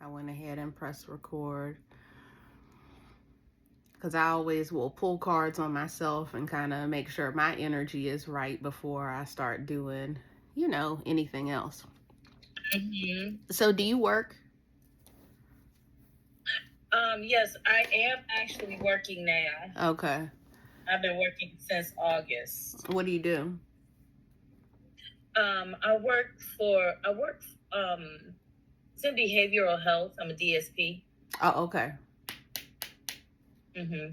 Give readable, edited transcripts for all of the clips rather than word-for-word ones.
I went ahead and pressed record because I always will pull cards on myself and kind of make sure my energy is right before I start doing, anything else. Hmm. So, do you work? Yes, I am actually working now. Okay. I've been working since August. What do you do? I work for it's in behavioral health. I'm a DSP. Oh, okay. Hmm.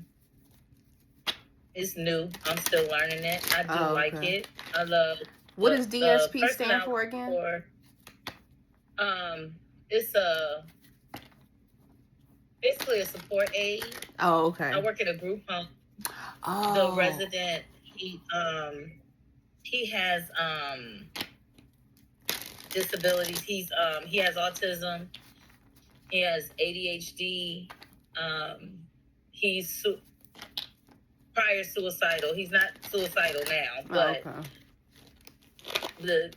It's new. I'm still learning it. I do Oh, like okay. it. I love What does the DSP person stand I for work again? for. It's a basically a support aide. Oh, I okay. work in a group home. The Oh, resident he has disabilities. He has autism. He has ADHD. Um, he's prior suicidal. He's not suicidal now, oh, but okay.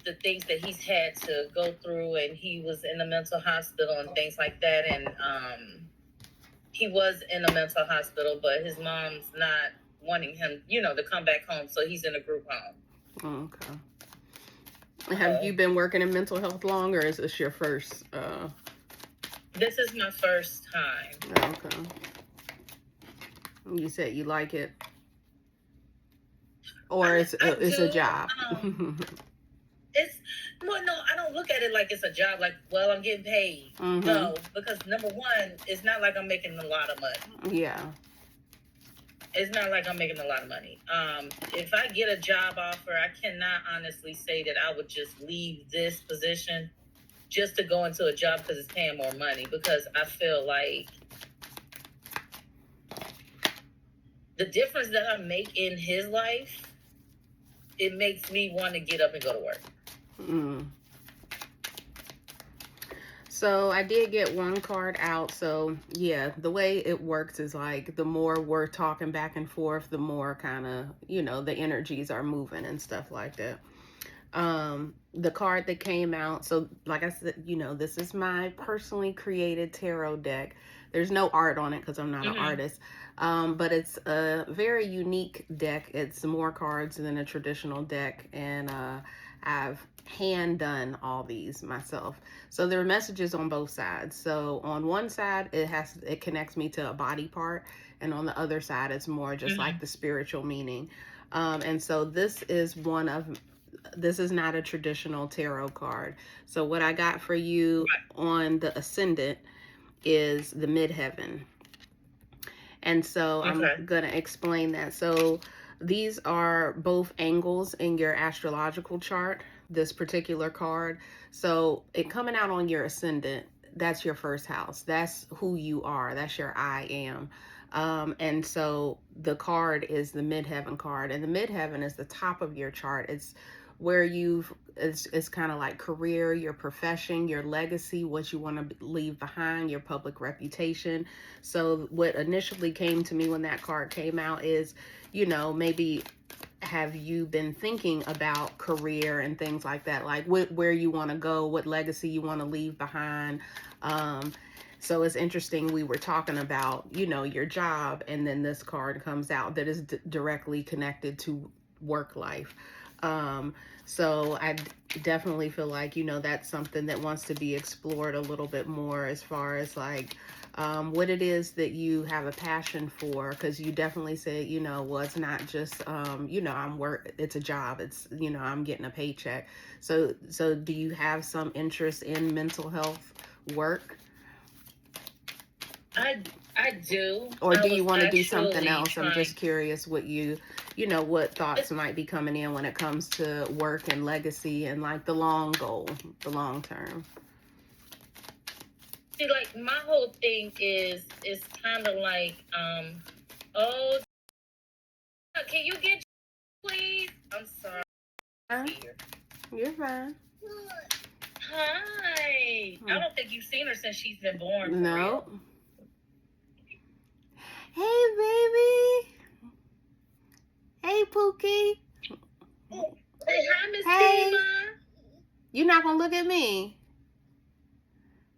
the things that he's had to go through, and he was in a mental hospital and things like that, and he was in a mental hospital, but his mom's not wanting him, to come back home, so he's in a group home. Okay. Have So you been working in mental health long, or is this your first? this is my first time. Okay. You said you like it, or I it's a do. job. It's well, no, I don't look at it like it's a job. Like, well, I'm getting paid. Mm-hmm. No, because number one, it's not like I'm making a lot of money. Yeah. It's not like I'm making a lot of money. If I get a job offer, I cannot honestly say that I would just leave this position just to go into a job because it's paying more money. Because I feel like the difference that I make in his life, it makes me want to get up and go to work. Mm. So I did get one card out. So yeah, the way it works is like the more we're talking back and forth, the more kind of, the energies are moving and stuff like that. The card that came out, so like I said, this is my personally created tarot deck. There's no art on it because I'm not an Mm-hmm. artist. But it's a very unique deck. It's more cards than a traditional deck, and I've hand done all these myself. So there are messages on both sides. So on one side, it connects me to a body part, and on the other side, it's more just like Mm-hmm. the spiritual meaning. And so this is not a traditional tarot card. So what I got for you on the ascendant is the midheaven. And so Right. I'm Okay. going to explain that. So these are both angles in your astrological chart, this particular card. So it coming out on your ascendant, that's your first house. That's who you are. That's your I am. And so the card is the midheaven card, and the midheaven is the top of your chart. It's where it's kind of like career, your profession, your legacy, what you want to leave behind, your public reputation. So what initially came to me when that card came out is, maybe have you been thinking about career and things like that, like where you want to go, what legacy you want to leave behind. So it's interesting, we were talking about, your job, and then this card comes out that is directly connected to work life. So I definitely feel like, that's something that wants to be explored a little bit more as far as like what it is that you have a passion for, because you definitely say, well, it's not just, it's a job. It's, I'm getting a paycheck. So do you have some interest in mental health work? I I do. Or I do you was want to do something actually else? I'm trying. just curious what what thoughts It's, might be coming in when it comes to work and legacy and like the long goal, the long term. see, like my whole thing is kind of like oh, can you get please? I'm sorry. Huh? You're fine. Hi. I don't think you've seen her since she's been born for real. No. Hey, baby. Hey, Pookie. Say hi, Miss Hey. Tima. You're not going to look at me.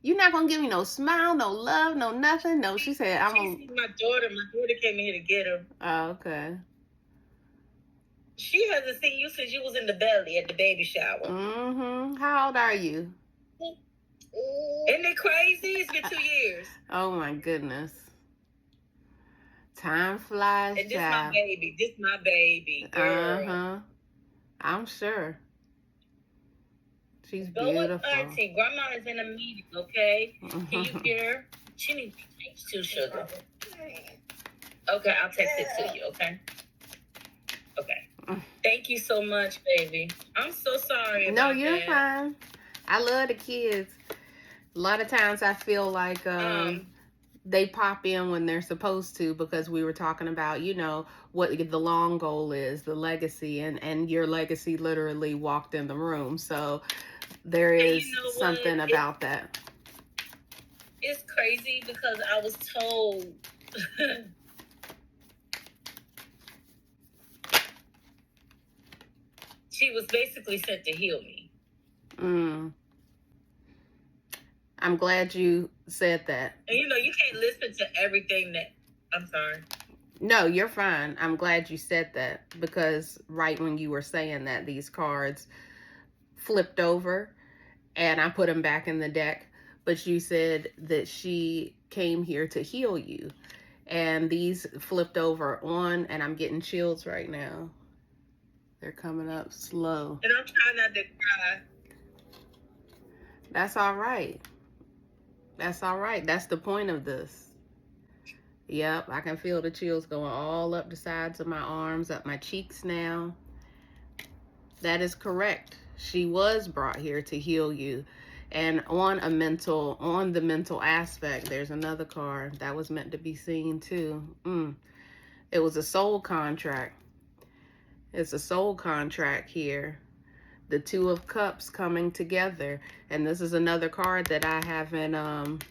You're not gonna give me no smile, no love, no nothing. No, she said I'm gonna. She's my daughter. My daughter came in here to get her. Oh, okay. She hasn't seen you since you was in the belly at the baby shower. Mm-hmm. How old are you? Isn't it crazy? It's been 2 years. Oh my goodness. Time flies, and this child. my baby. This my baby, girl. Uh-huh. I'm sure. She's Go beautiful. with Auntie. Grandma is in a meeting, okay? Can you get her? She needs to be changed too, sugar. Okay, I'll text it to you, okay? Okay. Thank you so much, baby. I'm so sorry about No, you're that. fine. I love the kids. A lot of times I feel like they pop in when they're supposed to, because we were talking about, you know, what the long goal is, the legacy, and your legacy literally walked in the room. So there is something about that. It's crazy because I was told she was basically sent to heal me. I'm glad you said that. And you know, you can't listen to everything that... I'm sorry. No, you're fine. I'm glad you said that, because right when you were saying that, these cards flipped over and I put them back in the deck. But you said that she came here to heal you. And these flipped over on, and I'm getting chills right now. They're coming up slow. And I'm trying not to cry. That's all right. That's all right. That's the point of this. Yep, I can feel the chills going all up the sides of my arms, up my cheeks now. That is correct. She was brought here to heal you. And on the mental aspect, there's another card that was meant to be seen too. It was a soul contract. It's a soul contract here. The Two of Cups coming together. And this is another card that I haven't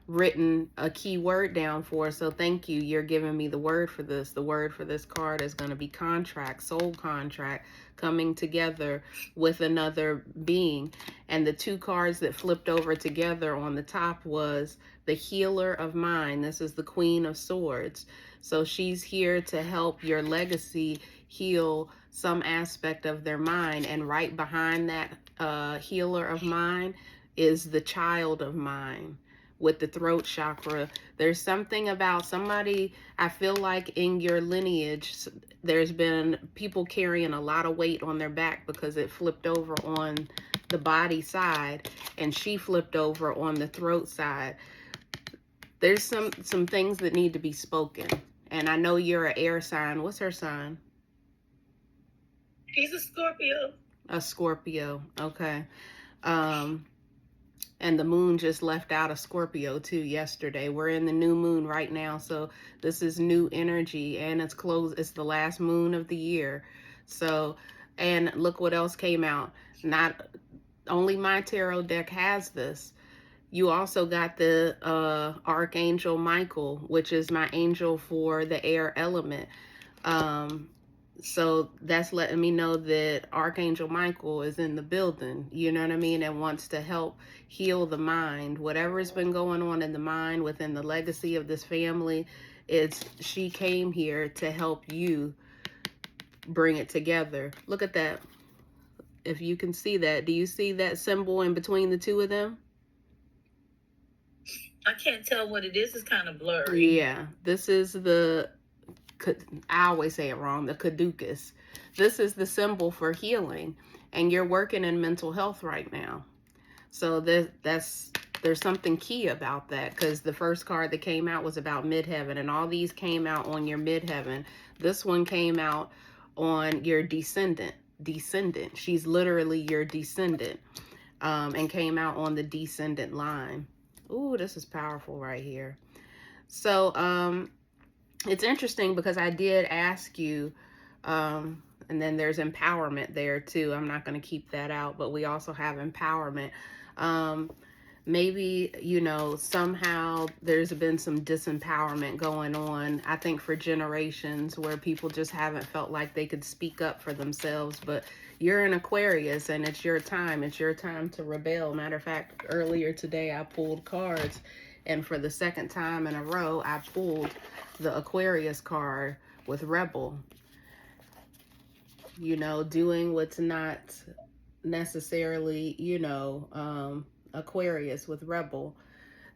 written a key word down for. So thank you. You're giving me the word for this. The word for this card is going to be contract, soul contract, coming together with another being. And the two cards that flipped over together on the top was the Healer of Mind. This is the Queen of Swords. So she's here to help your legacy heal some aspect of their mind. And right behind that Healer of Mind is the Child of Mind with the throat chakra. There's something about somebody, I feel like in your lineage, there's been people carrying a lot of weight on their back because it flipped over on the body side and she flipped over on the throat side. There's some things that need to be spoken. And I know you're an air sign. What's her sign? He's a Scorpio. A Scorpio. Okay. And the moon just left out of Scorpio too yesterday. We're in the new moon right now. So this is new energy and it's close. It's the last moon of the year. So, and look what else came out. Not only my tarot deck has this. You also got the Archangel Michael, which is my angel for the air element. So that's letting me know that Archangel Michael is in the building, you know what I mean, and wants to help heal the mind. Whatever has been going on in the mind within the legacy of this family, she came here to help you bring it together. Look at that. If you can see that, do you see that symbol in between the two of them? I can't tell what it is. It's kind of blurry. Yeah, this is the... I always say it wrong, the caduceus. This is the symbol for healing, and you're working in mental health right now. So there's something key about that, because the first card that came out was about midheaven, and all these came out on your midheaven. This one came out on your descendant. She's literally your descendant, and came out on the descendant line. Ooh, this is powerful right here. So it's interesting because I did ask you, and then there's empowerment there too. I'm not going to keep that out, but we also have empowerment. Maybe, you know, somehow there's been some disempowerment going on, I think, for generations, where people just haven't felt like they could speak up for themselves. But you're an Aquarius and it's your time. It's your time to rebel. Matter of fact, earlier today I pulled cards, and for the second time in a row, I pulled the Aquarius card with Rebel. You know, doing what's not necessarily, Aquarius with Rebel.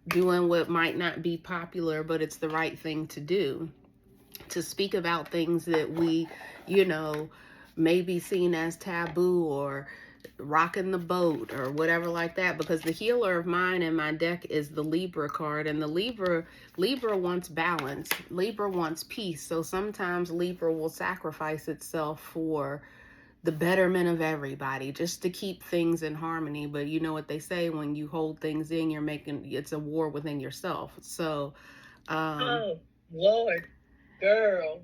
Doing what might not be popular, but it's the right thing to do. To speak about things that we, you know, may be seen as taboo or rocking the boat or whatever like that, because the healer of mine in my deck is the Libra card, and the Libra wants balance. Libra wants peace. So sometimes Libra will sacrifice itself for the betterment of everybody, just to keep things in harmony. But you know what they say, when you hold things in, it's a war within yourself. So oh Lord, girl.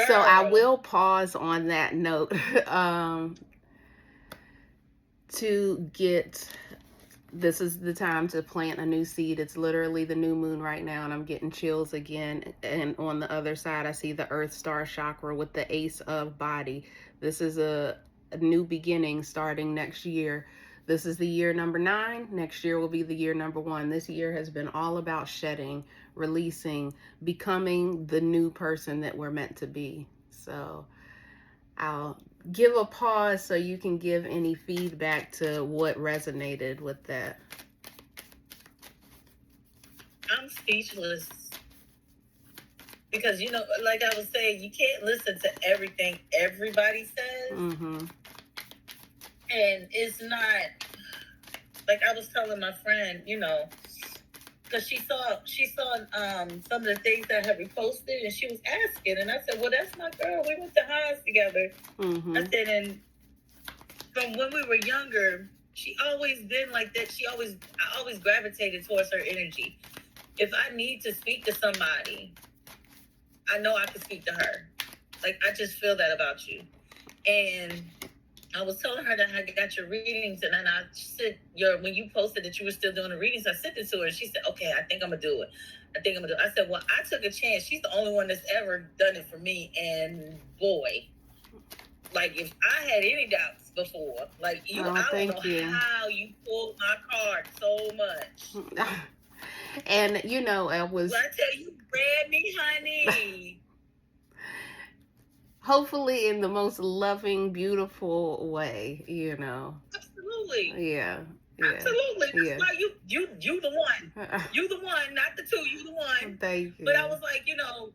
So I will pause on that note to get, this is the time to plant a new seed. It's literally the new moon right now, and I'm getting chills again. And on the other side, I see the earth star chakra with the ace of body. This is a new beginning starting next year. This is the year number 9. Next year will be the year number 1. This year has been all about shedding, releasing, becoming the new person that we're meant to be. So I'll give a pause so you can give any feedback to what resonated with that. I'm speechless. Because, you know, like I was saying, you can't listen to everything everybody says. Mm-hmm. And it's not, like I was telling my friend, you know, because she saw some of the things that I had reposted, and she was asking, and I said, well, that's my girl. We went to highs together. Mm-hmm. I said, and from when we were younger, she always been like that. I always gravitated towards her energy. If I need to speak to somebody, I know I can speak to her. Like, I just feel that about you. And I was telling her that I got your readings, and then I said, when you posted that you were still doing the readings, I sent it to her, and she said, okay, I think I'm going to do it. I said, well, I took a chance. She's the only one that's ever done it for me. And boy, like, if I had any doubts before, like, I don't know how you pulled my card so much. And, you know, I tell you, read me, honey. Hopefully in the most loving, beautiful way, you know. Absolutely. Yeah. Absolutely. That's why you the one. You the one, not the 2. You the one. Thank you. But I was like, you know,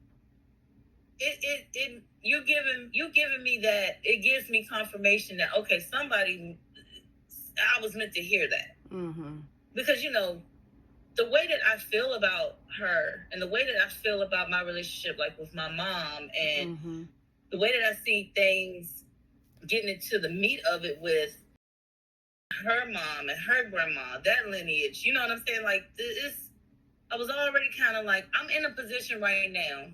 you giving me that, it gives me confirmation that, okay, I was meant to hear that. Mm-hmm. Because, you know, the way that I feel about her, and the way that I feel about my relationship, like with my mom, and mm-hmm. the way that I see things, getting into the meat of it with her mom and her grandma, that lineage, you know what I'm saying? Like, I was already kind of like, I'm in a position right now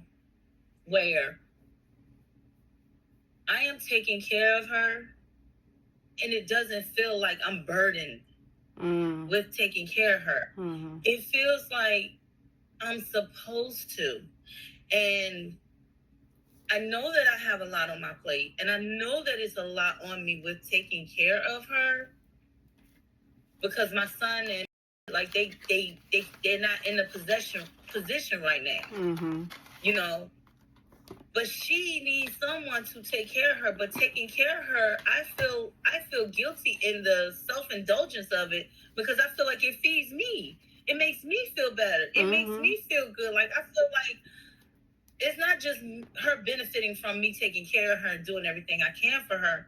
where I am taking care of her, and it doesn't feel like I'm burdened with taking care of her. Mm-hmm. It feels like I'm supposed to. And I know that I have a lot on my plate, and I know that it's a lot on me with taking care of her, because my son and, like, they're not in a position right now. Mm-hmm. You know, but she needs someone to take care of her. But taking care of her, I feel guilty in the self-indulgence of it, because I feel like it feeds me. It makes me feel better. It makes me feel good. Like, I feel like it's not just her benefiting from me taking care of her and doing everything I can for her,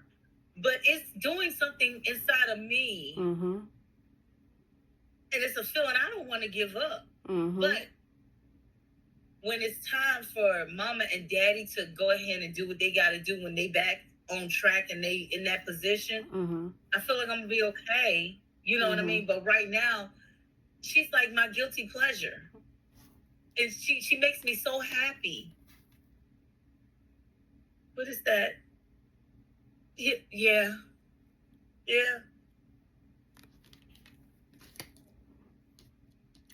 but it's doing something inside of me. Mm-hmm. And it's a feeling I don't want to give up. Mm-hmm. But when it's time for mama and daddy to go ahead and do what they got to do when they back on track and they in that position, I feel like I'm going to be okay. You know what I mean? But right now, she's like my guilty pleasure. And she makes me so happy. What is that? Yeah.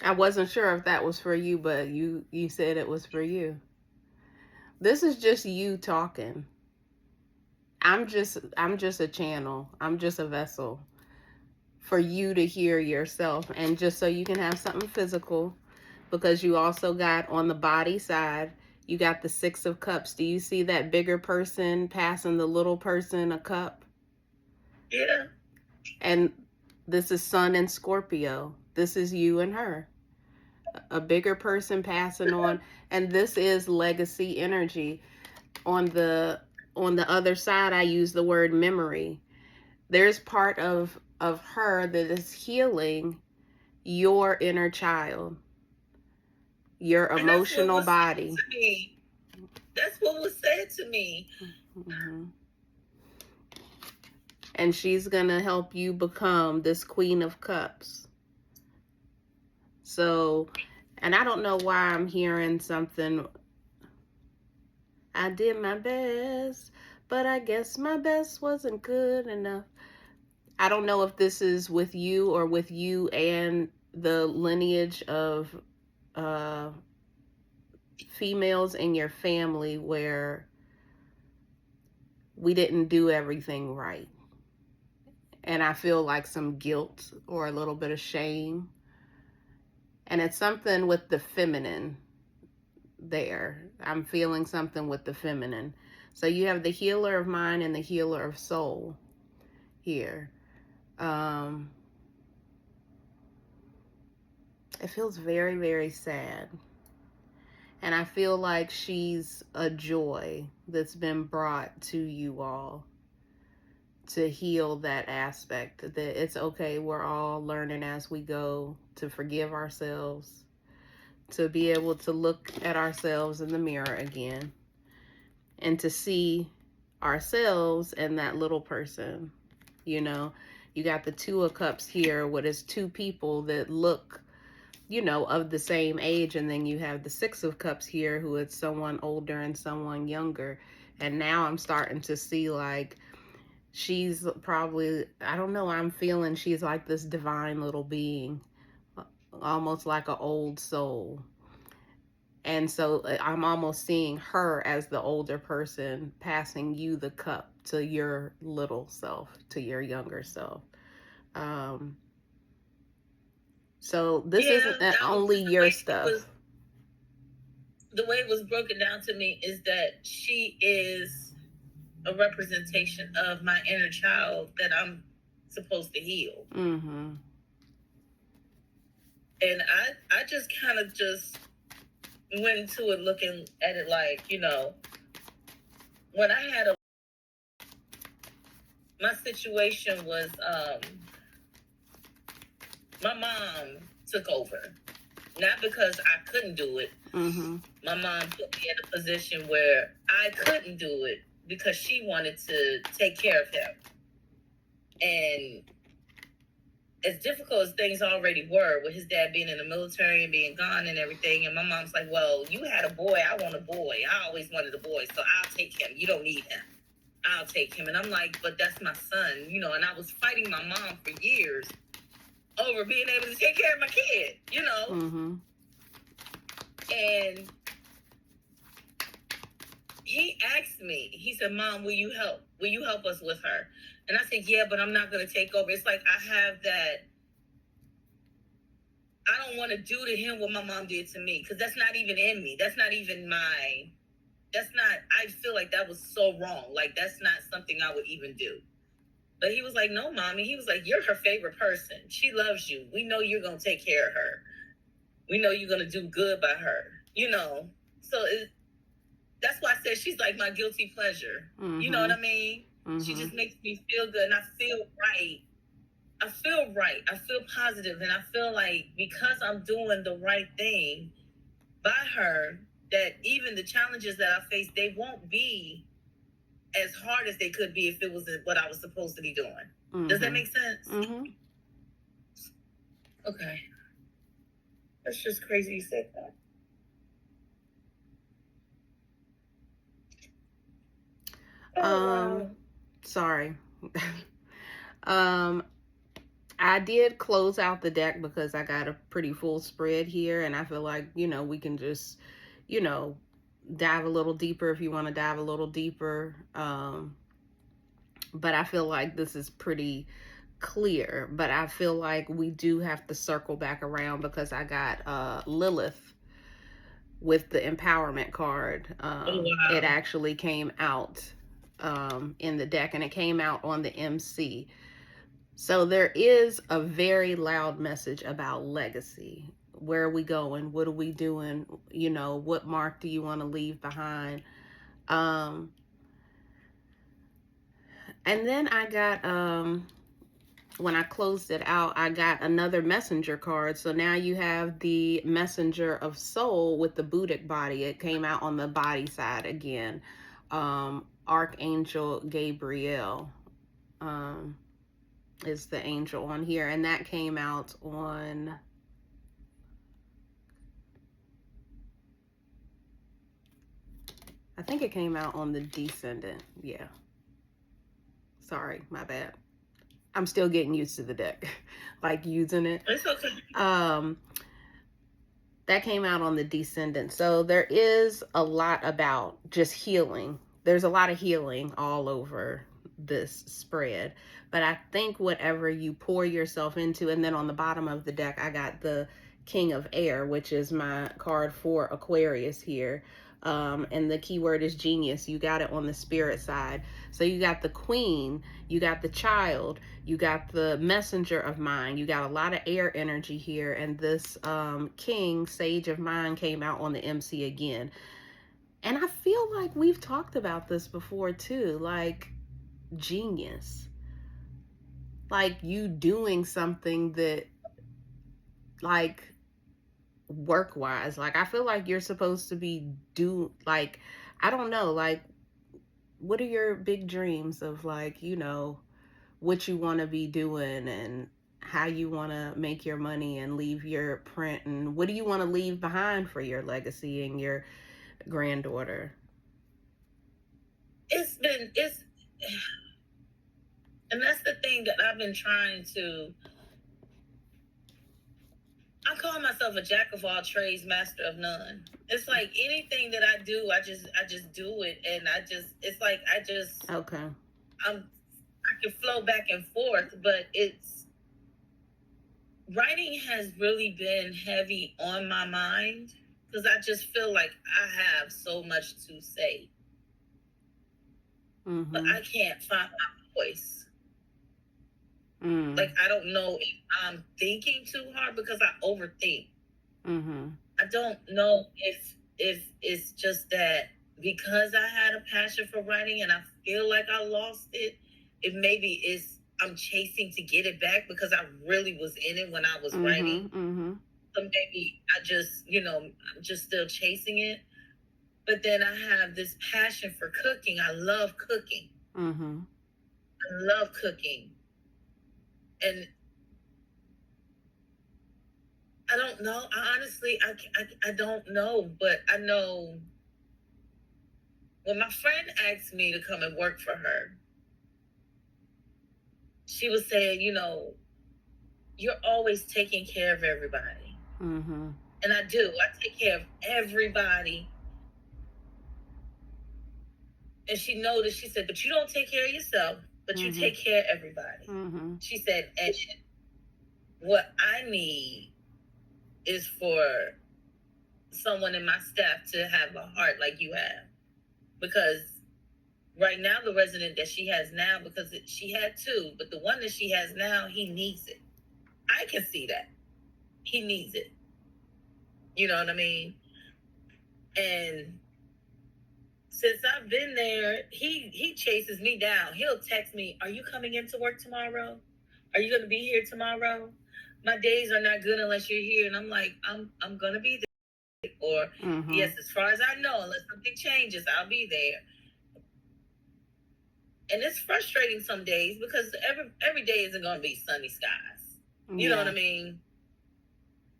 I wasn't sure if that was for you, but you said it was for you. This is just you talking. I'm just a channel. I'm just a vessel for you to hear yourself, and just so you can have something physical, because you also got on the body side, you got the 6 of Cups. Do you see that bigger person passing the little person a cup? Yeah. And this is Sun and Scorpio. This is you and her. A bigger person passing on, and this is legacy energy. On the other side, I use the word memory. There's part of her that is healing your inner child, your And that's what emotional was said body. to me. That's what was said to me. Mm-hmm. And she's gonna help you become this Queen of Cups. So, and I don't know why I'm hearing something. I did my best, but I guess my best wasn't good enough. I don't know if this is with you or with you and the lineage of uh, females in your family where we didn't do everything right. And I feel like some guilt or a little bit of shame. And it's something with the feminine there. I'm feeling something with the feminine. So you have the healer of mind and the healer of soul here. It feels very, very sad. And I feel like she's a joy that's been brought to you all to heal that aspect. That it's okay, we're all learning as we go to forgive ourselves, to be able to look at ourselves in the mirror again, and to see ourselves and that little person. You know, you got the 2 of Cups here, what is 2 people that look, of the same age, and then you have the 6 of Cups here, who is someone older and someone younger. And now I'm starting to see like she's probably, I don't know, I'm feeling she's like this divine little being, almost like an old soul. And so I'm almost seeing her as the older person passing you the cup to your little self, to your younger self. Um, so this Yeah, isn't that was only the your way it stuff. was. The way it was broken down to me is that she is a representation of my inner child that I'm supposed to heal. Mm-hmm. And I just kind of just went into it looking at it like, when I had my situation was, my mom took over. Not because I couldn't do it. Mm-hmm. My mom put me in a position where I couldn't do it because she wanted to take care of him. And as difficult as things already were, with his dad being in the military and being gone and everything, and my mom's like, well, you had a boy, I want a boy. I always wanted a boy, so I'll take him. You don't need him. I'll take him. And I'm like, but that's my son, and I was fighting my mom for years over being able to take care of my kid, Mm-hmm. And he asked me, he said, Mom, will you help? Will you help us with her? And I said, yeah, but I'm not going to take over. It's like I have that. I don't want to do to him what my mom did to me, because that's not even in me. That's not even I feel like that was so wrong. Like, that's not something I would even do. But he was like, no, Mommy. He was like, you're her favorite person. She loves you. We know you're going to take care of her. We know you're going to do good by her, So that's why I said she's like my guilty pleasure. Mm-hmm. You know what I mean? Mm-hmm. She just makes me feel good, and I feel right. I feel positive, and I feel like because I'm doing the right thing by her, that even the challenges that I face, they won't be as hard as they could be if it was what I was supposed to be doing. Mm-hmm. Does that make sense? Mm-hmm. Okay. That's just crazy you said that. Sorry. I did close out the deck because I got a pretty full spread here, and I feel like, we can just, dive a little deeper if you want to dive a little deeper. but I feel like this is pretty clear. But I feel like we do have to circle back around because I got Lilith with the empowerment card. Oh It wow. actually came out in the deck, and it came out on the MC. So there is a very loud message about legacy. Where are we going? What are we doing? You know, what mark do you want to leave behind? Um, and then I got when I closed it out, I got another messenger card. So now you have the messenger of soul with the Buddhic body. It came out on the body side again. Archangel Gabriel is the angel on here, and that came out on, I think it came out on the descendant. Yeah. Sorry, my bad. I'm still getting used to the deck, like using it. It's okay. That came out on the descendant. So there is a lot about just healing. There's a lot of healing all over this spread. But I think whatever you pour yourself into, and then on the bottom of the deck, I got the King of Air, which is my card for Aquarius here. And the keyword is genius. You got it on the spirit side. So you got the queen, you got the child, you got the messenger of mind. You got a lot of air energy here. And this king, sage of mind, came out on the MC again. And I feel like we've talked about this before too. Like genius. Like you doing something that, like, work wise, like I feel like you're supposed to be like, I don't know, like what are your big dreams of, like, you know, what you want to be doing and how you want to make your money and leave your print, and what do you want to leave behind for your legacy and your granddaughter? It's and that's the thing that I've been trying to. I call myself a jack of all trades, master of none. It's like anything that I do, I just do it, and it's like Okay. I can flow back and forth, but it's writing has really been heavy on my mind because I just feel like I have so much to say, but I can't find my voice. Like I don't know if I'm thinking too hard because I overthink. I don't know if it's just that because I had a passion for writing and I feel like I lost it. It maybe is I'm chasing to get it back because I really was in it when I was writing. So maybe I just, I'm just still chasing it. But then I have this passion for cooking. I love cooking. I love cooking. And I don't know. I don't know, but I know when my friend asked me to come and work for her, she was saying, you're always taking care of everybody. And I do. I take care of everybody. And she noticed, she said, but you don't take care of yourself, but you take care of everybody. She said, and what I need is for someone in my staff to have a heart like you have. Because right now, the resident that she has now, because she had two, but the one that she has now, he needs it. I can see that. He needs it. You know what I mean? And since I've been there, he chases me down. He'll text me, "Are you coming into work tomorrow? Are you going to be here tomorrow? My days are not good unless you're here." And I'm like, I'm going to be there. Or, yes, as far as I know, unless something changes, I'll be there. And it's frustrating some days because every day isn't going to be sunny skies. You know what I mean?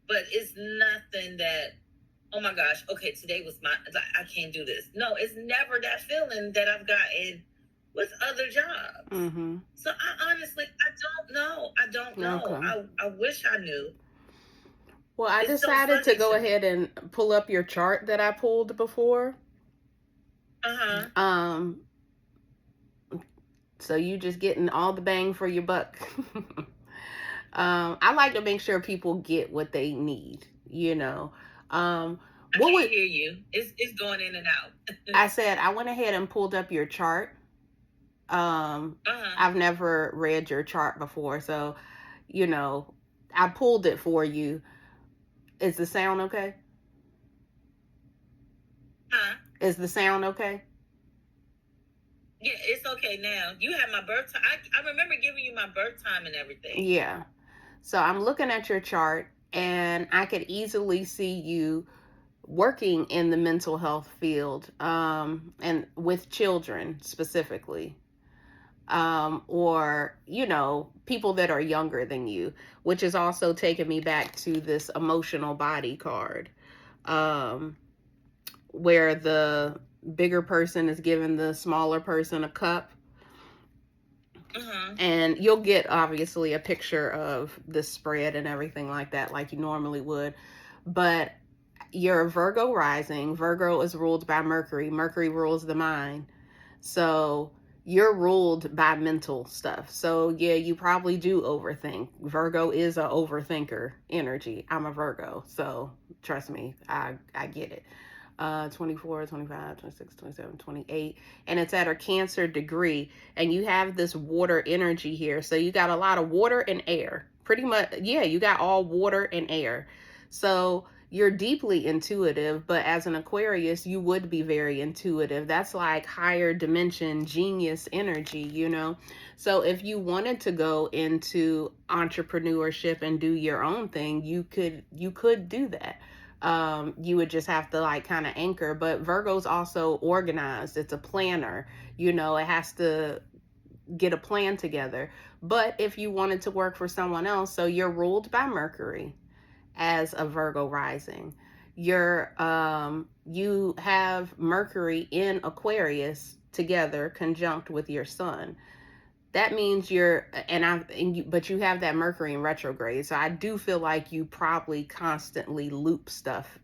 But it's nothing that, oh my gosh, okay, today was I can't do this. No, it's never that feeling that I've gotten with other jobs. So I honestly, I don't know. Okay. I wish I knew. Well, I decided to go ahead and pull up your chart that I pulled before. So you just getting all the bang for your buck. I like to make sure people get what they need, you know. I What can't would hear you. It's going in and out. I said I went ahead and pulled up your chart. Uh-huh. I've never read your chart before, so you know, I pulled it for you. Is the sound okay? Huh? Is the sound okay? Yeah, it's okay now. You have my birth time. I remember giving you my birth time and everything. Yeah. So I'm looking at your chart and I could easily see you working in the mental health field, and with children specifically, or, you know, people that are younger than you, which is also taking me back to this emotional body card, um, where the bigger person is giving the smaller person a cup. Uh-huh. And you'll get obviously a picture of the spread and everything like that, like you normally would. But you're Virgo rising. Virgo is ruled by Mercury. Mercury rules the mind. So you're ruled by mental stuff. So yeah, you probably do overthink. Virgo is a overthinker energy. I'm a Virgo. So trust me, I get it. 24, 25, 26, 27, 28. And it's at a Cancer degree. And you have this water energy here. So you got a lot of water and air. Pretty much, yeah, you got all water and air. So you're deeply intuitive, but as an Aquarius, you would be very intuitive. That's like higher dimension genius energy, you know? So if you wanted to go into entrepreneurship and do your own thing, you could do that. You would just have to like kind of anchor. But Virgo's also organized. It's a planner. You know, it has to get a plan together. But if you wanted to work for someone else, so you're ruled by Mercury as a Virgo rising. You have Mercury in Aquarius together conjunct with your sun. That means but you have that Mercury in retrograde. So I do feel like you probably constantly loop stuff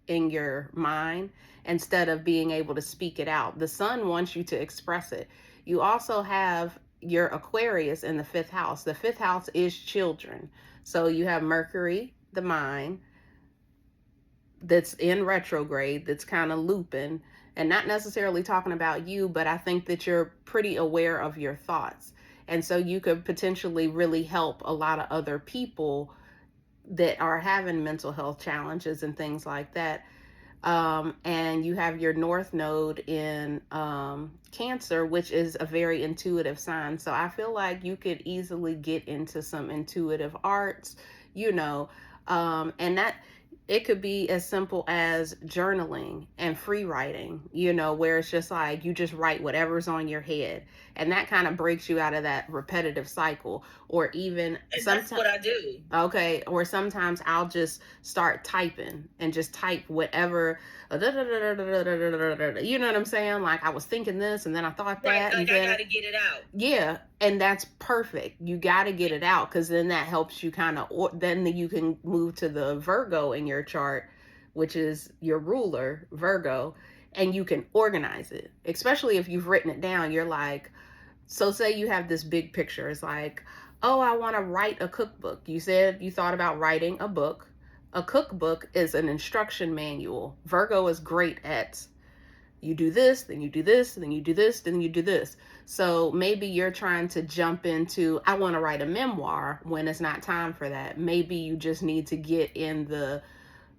in your mind instead of being able to speak it out. The sun wants you to express it. You also have your Aquarius in the fifth house. The fifth house is children. So you have Mercury, the mind, that's in retrograde, that's kind of looping and not necessarily talking about you, but I think that you're pretty aware of your thoughts. And so you could potentially really help a lot of other people that are having mental health challenges and things like that. And you have your North Node in Cancer, which is a very intuitive sign. So I feel like you could easily get into some intuitive arts, you know, and that it could be as simple as journaling and free writing, you know, where it's just like you just write whatever's on your head. And that kind of breaks you out of that repetitive cycle. Or even And sometimes, that's what I do. okay, or sometimes I'll just start typing and just type whatever, you know what I'm saying? Like I was thinking this and then I thought Right. that, and Like I then gotta get it out. yeah, and that's perfect. You got to get it out because then that helps you kind of, then you can move to the Virgo in your chart, which is your ruler, Virgo, and you can organize it. Especially if you've written it down, you're like, so say you have this big picture. It's like, oh, I want to write a cookbook. You said you thought about writing a book. A cookbook is an instruction manual. Virgo is great at, you do this, then you do this, then you do this, then you do this. So maybe you're trying to jump into, I want to write a memoir when it's not time for that. Maybe you just need to get in the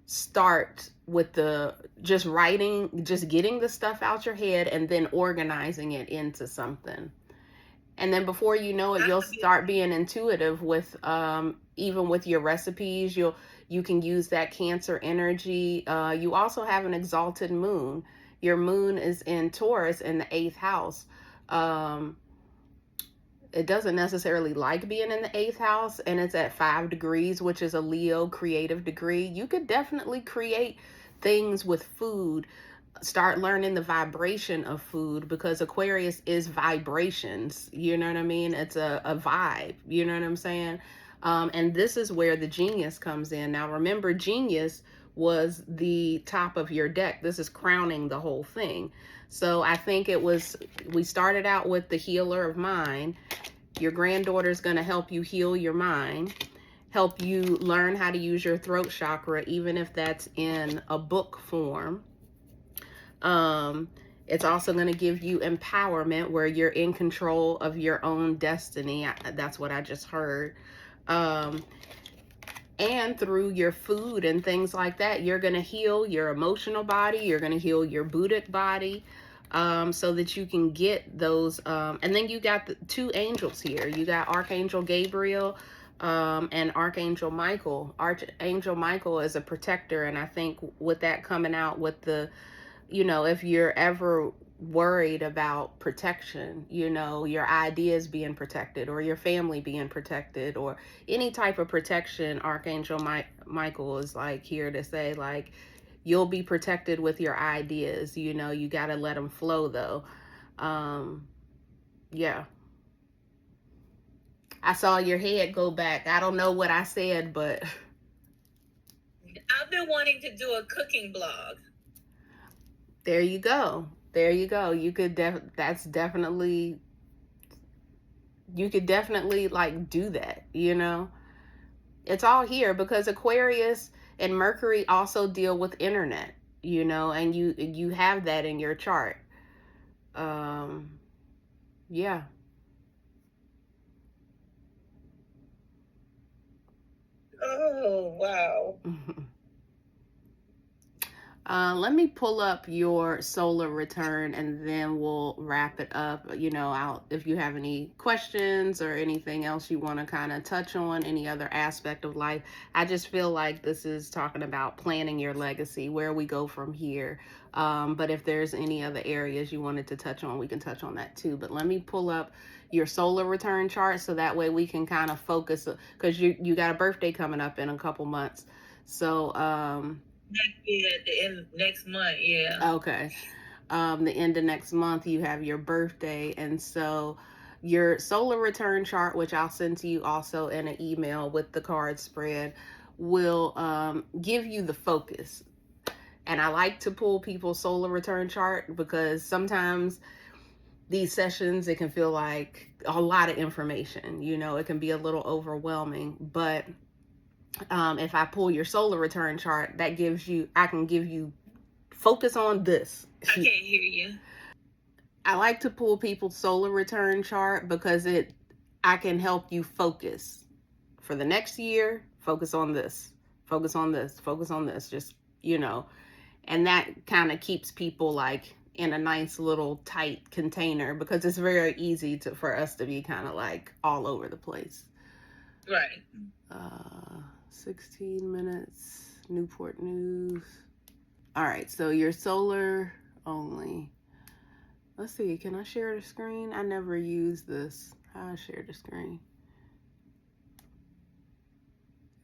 start with the just writing, just getting the stuff out your head and then organizing it into something. And then before you know it, you'll start being intuitive with even with your recipes. You can use that Cancer energy. You also have an exalted moon. Your moon is in Taurus in the eighth house. um it doesn't necessarily like being in the eighth house, and it's at 5 degrees, which is a Leo creative degree. You could definitely create things with food, start learning the vibration of food, because Aquarius is vibrations. You know what I mean? It's a vibe. You know what I'm saying? And this is where the genius comes in. Now, remember, genius was the top of your deck. This is crowning the whole thing. So I think we started out with the healer of mind. Your granddaughter's going to help you heal your mind, help you learn how to use your throat chakra, even if that's in a book form. It's also going to give you empowerment where you're in control of your own destiny. That's what I just heard. And through your food and things like that, you're going to heal your emotional body. You're going to heal your Buddhic body, so that you can get those. And then you got the two angels here. You got Archangel Gabriel and Archangel Michael. Archangel Michael is a protector. And I think with that coming out with the, if you're ever worried about protection, your ideas being protected or your family being protected or any type of protection, Archangel Michael is like here to say, like, you'll be protected with your ideas. You got to let them flow though. Yeah. I saw your head go back. I don't know what I said, but I've been wanting to do a cooking blog. There you go. You could that's definitely, you could definitely like do that, It's all here because Aquarius and Mercury also deal with internet, and you have that in your chart. Yeah. Oh, wow. Let me pull up your solar return and then we'll wrap it up. If you have any questions or anything else you want to kind of touch on, any other aspect of life. I just feel like this is talking about planning your legacy, where we go from here. But if there's any other areas you wanted to touch on, we can touch on that too. But let me pull up your solar return chart so that way we can kind of focus, because you got a birthday coming up in a couple months. So, the end next month, yeah. Okay. The end of next month, you have your birthday. And so your solar return chart, which I'll send to you also in an email with the card spread, will give you the focus. And I like to pull people's solar return chart because sometimes these sessions, it can feel like a lot of information. It can be a little overwhelming. But if I pull your solar return chart, I can give you focus on this. I can't hear you. I like to pull people's solar return chart because I can help you focus for the next year. Focus on this, focus on this, focus on this, just, and that kind of keeps people like in a nice little tight container because it's very easy for us to be kind of like all over the place. Right. 16 minutes, Newport News. All right, so your solar only. Let's see, can I share the screen? I never use this. How I share the screen?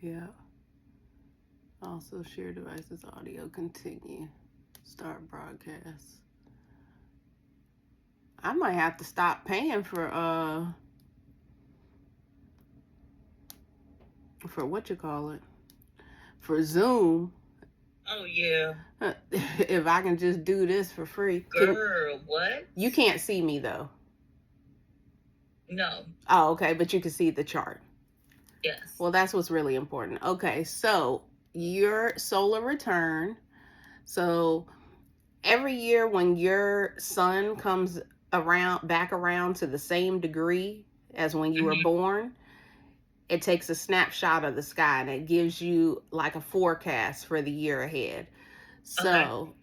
Yeah. Also share devices, audio, continue. Start broadcast. I might have to stop paying for what you call it? For Zoom. Oh, yeah. If I can just do this for free. Girl, what? You can't see me, though. No. Oh, okay, but you can see the chart. Yes. Well, that's what's really important. Okay, so your solar return. So every year when your sun comes back around to the same degree as when you were born, it takes a snapshot of the sky and it gives you like a forecast for the year ahead. So,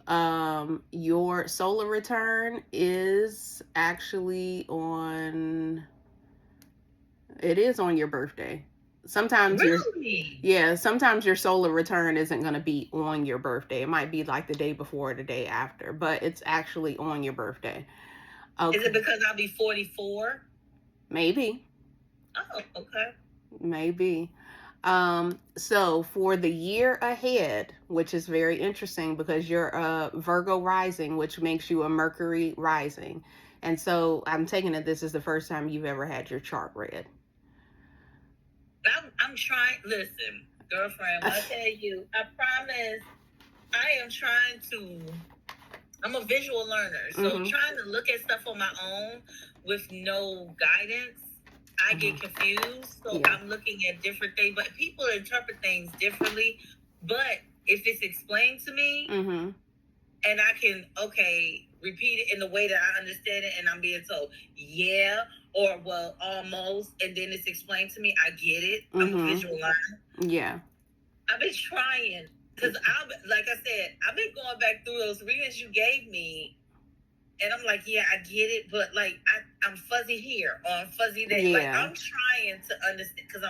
your solar return is actually it is on your birthday. Sometimes sometimes your solar return isn't going to be on your birthday. It might be like the day before or the day after, but it's actually on your birthday. Okay. Is it because I'll be 44? Maybe. Oh, okay. Maybe. So for the year ahead, which is very interesting because you're a Virgo rising, which makes you a Mercury rising. And so I'm taking it this is the first time you've ever had your chart read. I'm trying. Listen, Girlfriend, when I tell you, I promise I am trying to, I'm a visual learner. So trying to look at stuff on my own with no guidance, I get confused. So I'm looking at different things, but people interpret things differently. But if it's explained to me and I can, repeat it in the way that I understand it, and I'm being told, yeah, or well, almost, and then it's explained to me, I get it. I'm a visual learner. Yeah. I've been trying because like I said, I've been going back through those readings you gave me, and I'm like, yeah, I get it, but like I'm fuzzy here or I'm fuzzy there. Yeah. Like I'm trying to understand because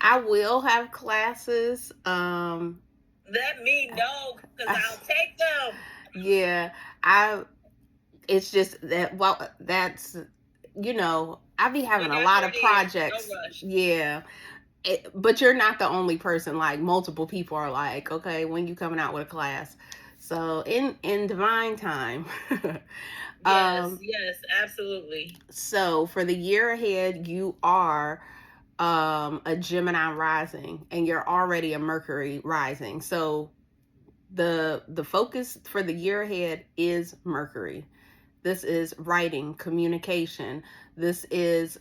I will have classes. Let me know because I'll take them. Yeah, it's just that, well, that's, I be having a lot of projects. No rush. Yeah. But you're not the only person. Like, multiple people are like, okay, when you coming out with a class? So in divine time. Yes, absolutely. So for the year ahead, you are a Gemini rising, and you're already a Mercury rising. So the focus for the year ahead is Mercury. This is writing, communication. This is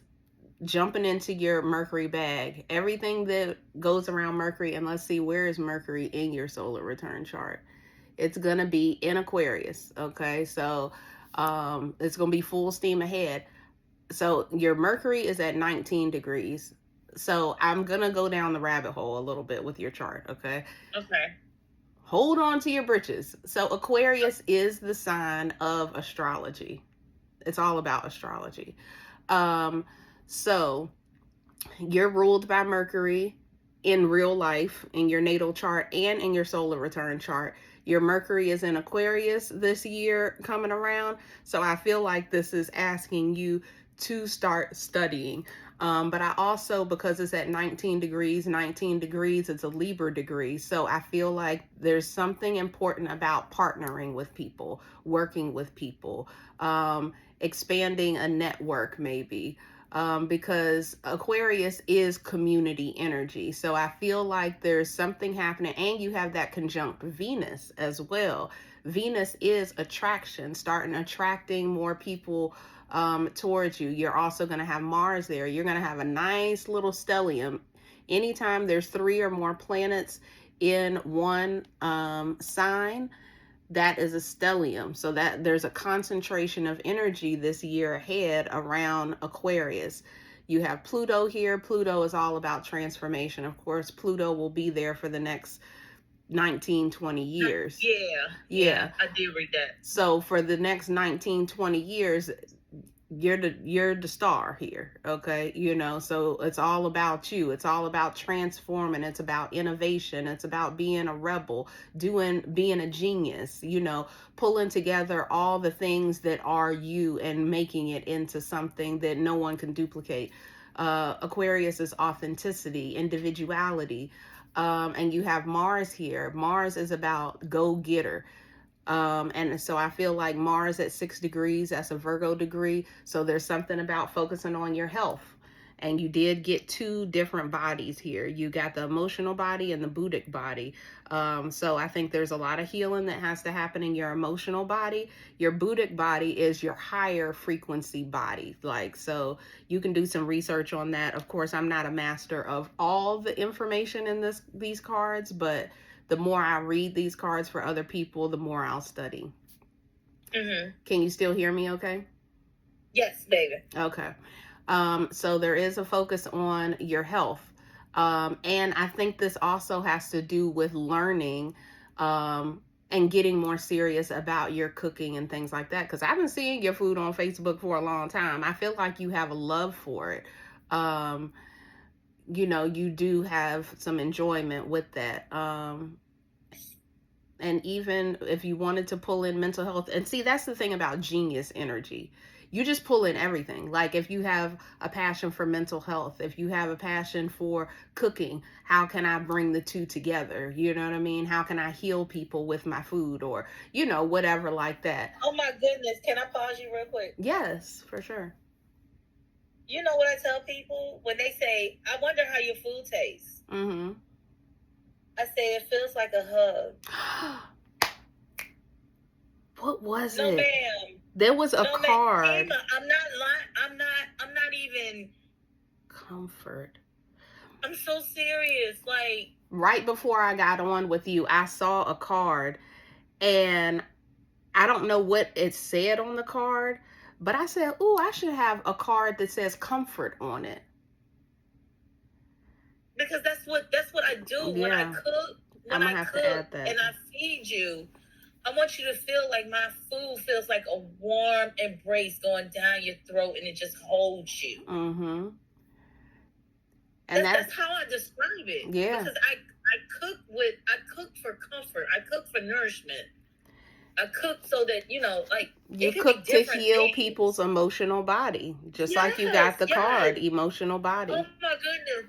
jumping into your Mercury bag. Everything that goes around Mercury, and let's see, where is Mercury in your solar return chart? It's going to be in Aquarius, okay? So it's going to be full steam ahead. So your Mercury is at 19 degrees. So I'm going to go down the rabbit hole a little bit with your chart, okay? Okay. Hold on to your britches. So Aquarius is the sign of astrology. It's all about astrology. So you're ruled by Mercury in real life, in your natal chart and in your solar return chart. Your Mercury is in Aquarius this year coming around. So I feel like this is asking you to start studying. But I also, because it's at 19 degrees, it's a Libra degree. So I feel like there's something important about partnering with people, working with people, expanding a network maybe. Because Aquarius is community energy. So I feel like there's something happening, and you have that conjunct Venus as well. Venus is attraction, starting attracting more people towards you. You're also going to have Mars there. You're going to have a nice little stellium. Anytime there's 3 or more planets in one sign, that is a stellium. So that there's a concentration of energy this year ahead around Aquarius. You have Pluto here. Pluto is all about transformation. Of course, Pluto will be there for the next 19, 20 years. Yeah, I did read that. So for the next 19, 20 years, you're the star here, okay? So it's all about you. It's all about transforming. It's about innovation. It's about being a rebel, being a genius, pulling together all the things that are you and making it into something that no one can duplicate. Aquarius is authenticity, individuality. And you have Mars here. Mars is about go-getter. And so I feel like Mars at 6 degrees, that's a Virgo degree. So there's something about focusing on your health. And you did get 2 different bodies here. You got the emotional body and the Buddhic body. So I think there's a lot of healing that has to happen in your emotional body. Your Buddhic body is your higher frequency body. So you can do some research on that. Of course, I'm not a master of all the information in these cards, but the more I read these cards for other people, the more I'll study. Can you still hear me okay? Yes, baby. Okay. So there is a focus on your health. And I think this also has to do with learning and getting more serious about your cooking and things like that. Because I've been seeing your food on Facebook for a long time. I feel like you have a love for it. You do have some enjoyment with that. And even if you wanted to pull in mental health, and see, that's the thing about genius energy. You just pull in everything. Like if you have a passion for mental health, if you have a passion for cooking, how can I bring the 2 together? You know what I mean? How can I heal people with my food, or, whatever like that. Oh my goodness. Can I pause you real quick? Yes, for sure. You know what I tell people when they say, "I wonder how your food tastes." Mm-hmm. I say it feels like a hug. What was No, it? ma'am. There was a No, card. ma'am. I'm not lying. I'm not even. Comfort. I'm so serious. Like, right before I got on with you, I saw a card, and I don't know what it said on the card, but I said, "Ooh, I should have a card that says comfort on it." Because that's what I do when I Yeah, cook. I'm When gonna I have to cook add that. and I feed you, I want you to feel like my food feels like a warm embrace going down your throat, and it just holds you. Mm-hmm. And That's how I describe it. yeah. Because I cook for comfort. I cook for nourishment. I cook so that, like, You it could be cook to different heal things. people's emotional body, just like you Yes, got the card, emotional body. Oh my goodness.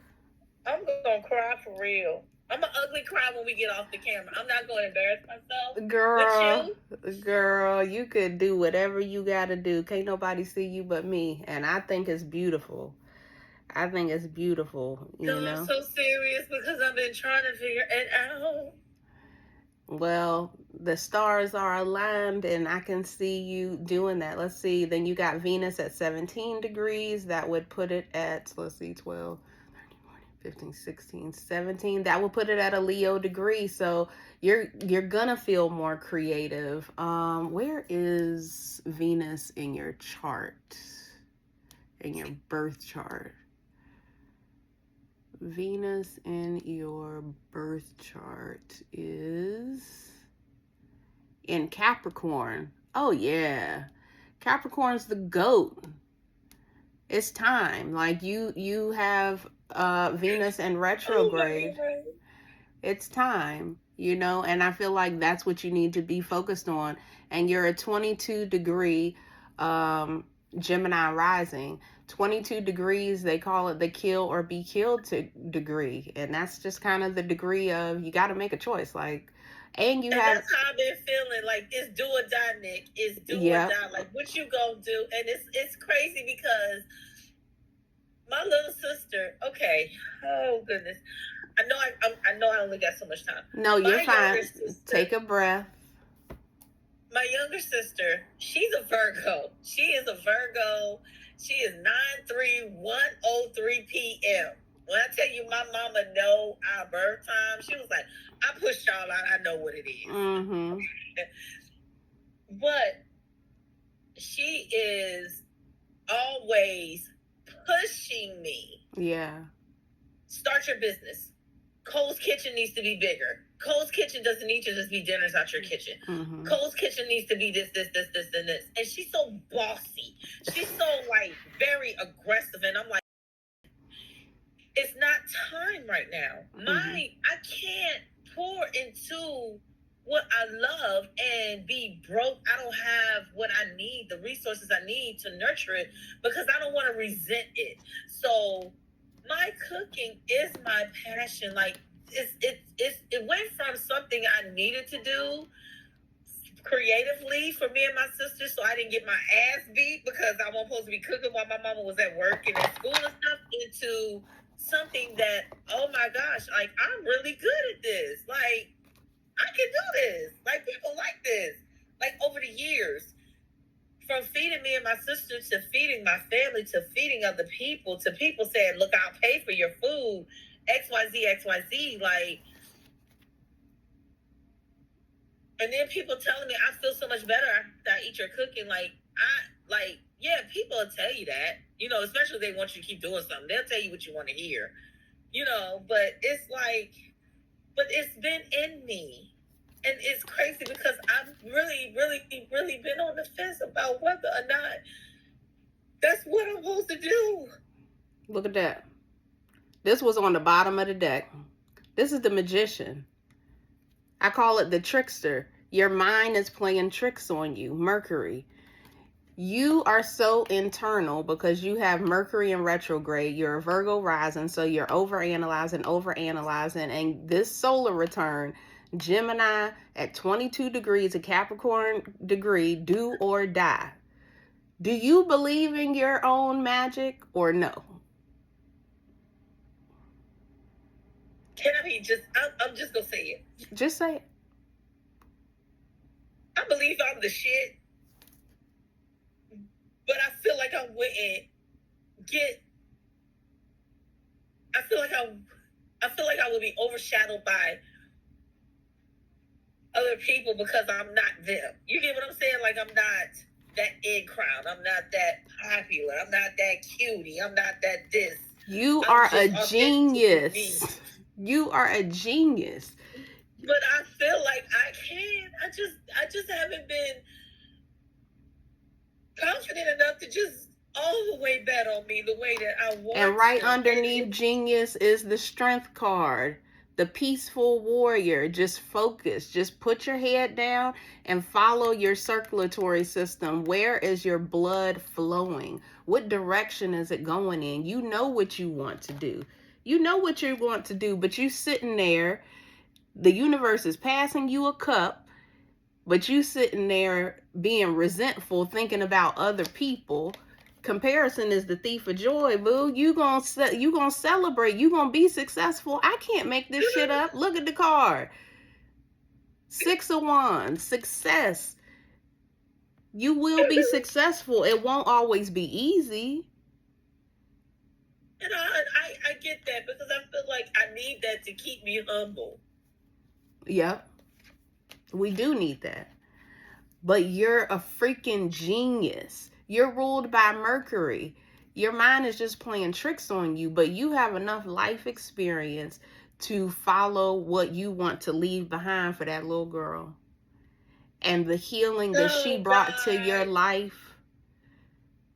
I'm gonna cry for real. I'm an ugly cry when we get off the camera. I'm not gonna embarrass myself. Girl, With you. girl, you could do whatever you gotta do. Can't nobody see you but me. And I think it's beautiful. I think it's beautiful, you No, I'm know? so serious because I've been trying to figure it out. Well, the stars are aligned and I can see you doing that. Let's see. Then you got Venus at 17 degrees. That would put it at, let's see, 12, 13, 14, 15, 16, 17. That would put it at a Leo degree. So you're gonna feel more creative. Where is Venus in your chart? In your birth chart? Venus in your birth chart is in Capricorn. Oh yeah. Capricorn's the goat. It's time. Like you have Venus in retrograde. Oh It's time, and I feel like that's what you need to be focused on. And you're a 22 degree Gemini rising. 22 degrees, they call it the kill or be killed degree. And that's just kind of the degree of you got to make a choice. Like, and you and have. that's how I've been feeling. Like, it's do or die, Nick. It's do or Yep. die. Like, what you gonna do? And it's crazy because my little sister. Okay. Oh goodness. I know I only got so much time. No, you're My fine. younger sister, Take a breath. my younger sister, she's a Virgo. She is a Virgo. She is 9/3/103 p.m. When I tell you my mama know our birth time, she was like, I pushed y'all out. I know what it is. Mm-hmm. But she is always pushing me. Yeah. Start your business. Cole's Kitchen needs to be bigger. Cole's Kitchen doesn't need to just be dinners out your kitchen. Mm-hmm. Cole's Kitchen needs to be this, and this. And she's so bossy. She's so, like, very aggressive. And I'm like, it's not time right now. I can't pour into what I love and be broke. I don't have what I need, the resources I need to nurture it, because I don't want to resent it. So my cooking is my passion. Like, it went from something I needed to do creatively for me and my sister, so I didn't get my ass beat because I wasn't supposed to be cooking while my mama was at work and at school and stuff, into something that, oh my gosh, like, I'm really good at this. Like, I can do this. Like, people like this. Like, over the years, from feeding me and my sister to feeding my family to feeding other people to people saying, look, I'll pay for your food, XYZ, like, and then people telling me I feel so much better after I eat your cooking. Yeah, people will tell you that, especially if they want you to keep doing something. They'll tell you what you want to hear, but it's like, but it's been in me. And it's crazy because I've really, really, really been on the fence about whether or not that's what I'm supposed to do. Look at that. This was on the bottom of the deck. This is the magician. I call it the trickster. Your mind is playing tricks on you. Mercury. You are so internal because you have Mercury in retrograde. You're a Virgo rising, so you're overanalyzing. And this solar return, Gemini at 22 degrees, a Capricorn degree, do or die. Do you believe in your own magic or no? Can I just, I'm just going to say it. Just say it. I believe I'm the shit, but I feel like I wouldn't get, I feel like I would be overshadowed by other people because I'm not them. You get what I'm saying? Like, I'm not that in crowd. I'm not that popular. I'm not that cutie. I'm not that this. You are a genius. You are a genius. But I feel like I can. I just haven't been confident enough to just all the way bet on me the way that I want. And right underneath genius is the strength card. The peaceful warrior. Just focus. Just put your head down and follow your circulatory system. Where is your blood flowing? What direction is it going in? You know what you want to do. You know what you want to do, but you sitting there. The universe is passing you a cup, but you sitting there being resentful, thinking about other people. Comparison is the thief of joy, boo. You gonna celebrate. You gonna be successful. I can't make this shit up. Look at the card. 6 of Wands, success. You will be successful. It won't always be easy. And I get that because I feel like I need that to keep me humble. Yep. We do need that. But you're a freaking genius. You're ruled by Mercury. Your mind is just playing tricks on you, but you have enough life experience to follow what you want to leave behind for that little girl. And the healing that she brought to your life,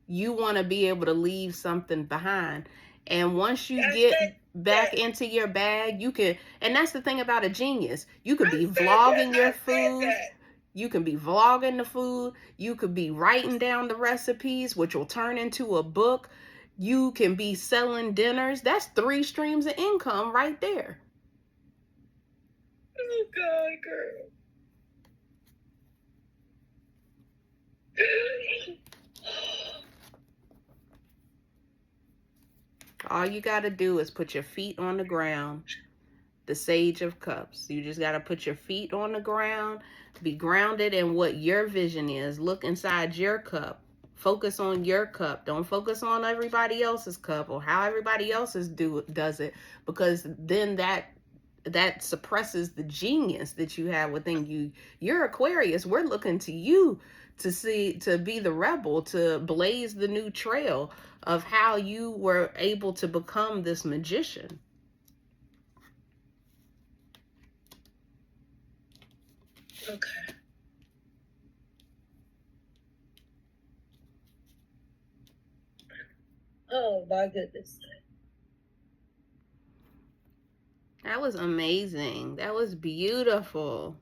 you want to be able to leave something behind. And once you get back into your bag, you can, and that's the thing about a genius. You could be vlogging your food. You can be vlogging the food. You could be writing down the recipes, which will turn into a book. You can be selling dinners. That's 3 streams of income right there. Oh, God, girl. All you got to do is put your feet on the ground. The Sage of Cups. You just got to put your feet on the ground. Be grounded in what your vision is. Look inside your cup. Focus on your cup. Don't focus on everybody else's cup or how everybody else's does it, because then that suppresses the genius that you have within you. You're Aquarius. We're looking to you to be the rebel, to blaze the new trail of how you were able to become this magician. Okay. Oh my goodness. That was amazing. That was beautiful.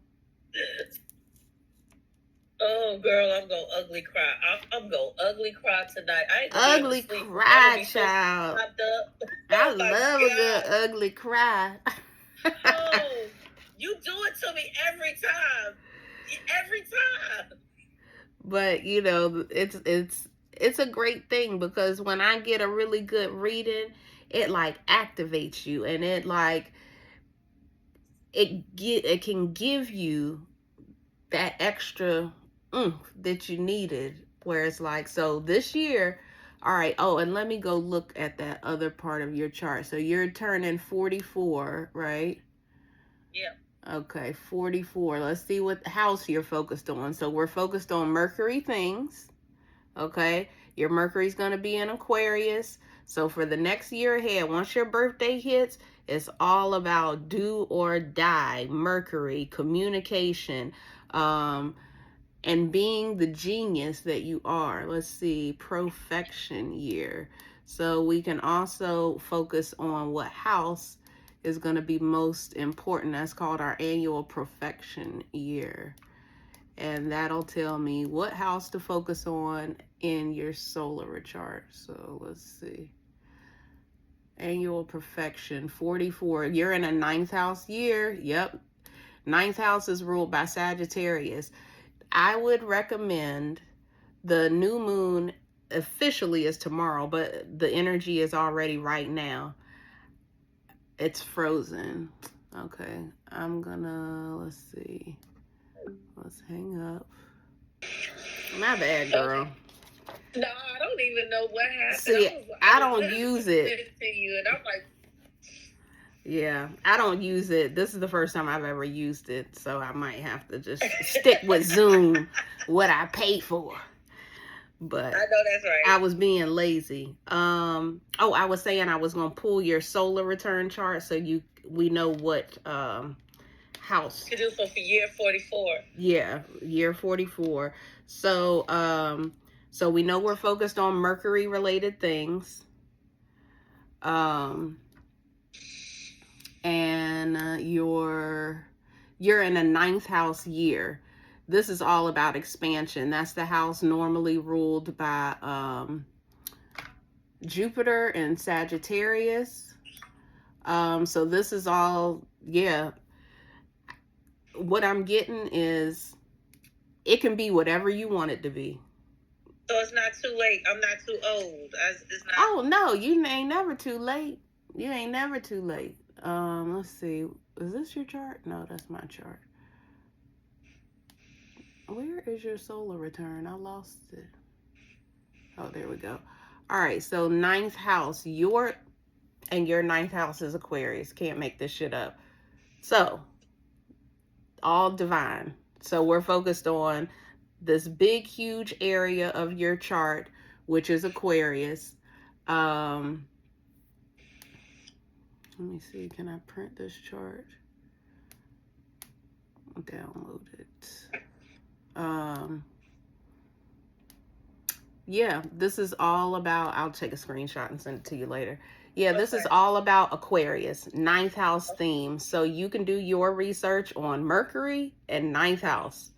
Oh, girl, I'm going to ugly cry. I'm going to ugly cry tonight. I ain't gonna Ugly cry, child. I love a good ugly cry. Oh, you do it to me every time. Every time. But, you know, it's a great thing, because when I get a really good reading, it like activates you, and it like it can give you that extra that you needed, where it's like, so this year, all right, oh, and let me go look at that other part of your chart. So you're turning 44, right? Yeah. Okay, 44. Let's see what house you're focused on. So we're focused on Mercury things. Okay, your Mercury's going to be in Aquarius. So for the next year ahead, once your birthday hits, it's all about do or die. Mercury, communication, and being the genius that you are. Let's see, perfection year. So we can also focus on what house is going to be most important. That's called our annual perfection year. And that'll tell me what house to focus on in your solar chart. So let's see. Annual perfection, 44. You're in a 9th house year. Yep. 9th house is ruled by Sagittarius. I would recommend The new moon officially is tomorrow, but the energy is already right now. It's frozen. Okay, I'm gonna, let's see. Let's hang up. My bad, girl. No, I don't even know what happened. See, I don't use it. To you, and I'm like, yeah, I don't use it. This is the first time I've ever used it, so I might have to just stick with Zoom, what I pay for. But I know that's right. I was being lazy. I was saying I was gonna pull your solar return chart so we know what house to do for year 44. Yeah, year 44. So so we know we're focused on Mercury related things. And you're in a 9th house year. This is all about expansion. That's the house normally ruled by Jupiter and Sagittarius. So this is all, yeah. What I'm getting is it can be whatever you want it to be. So it's not too late. I'm not too old. It's not. Oh no, you ain't never too late. You ain't never too late. Let's see. Is this your chart? No, that's my chart. Where is your solar return? I lost it. Oh, there we go. All right, so 9th house. Your 9th house is Aquarius. Can't make this shit up. So, all divine. So we're focused on this big, huge area of your chart, which is Aquarius. Let me see. Can I print this chart? Download it. Yeah, this is all about, I'll take a screenshot and send it to you later. Yeah, this is all about Aquarius, 9th house theme. So you can do your research on Mercury and 9th house.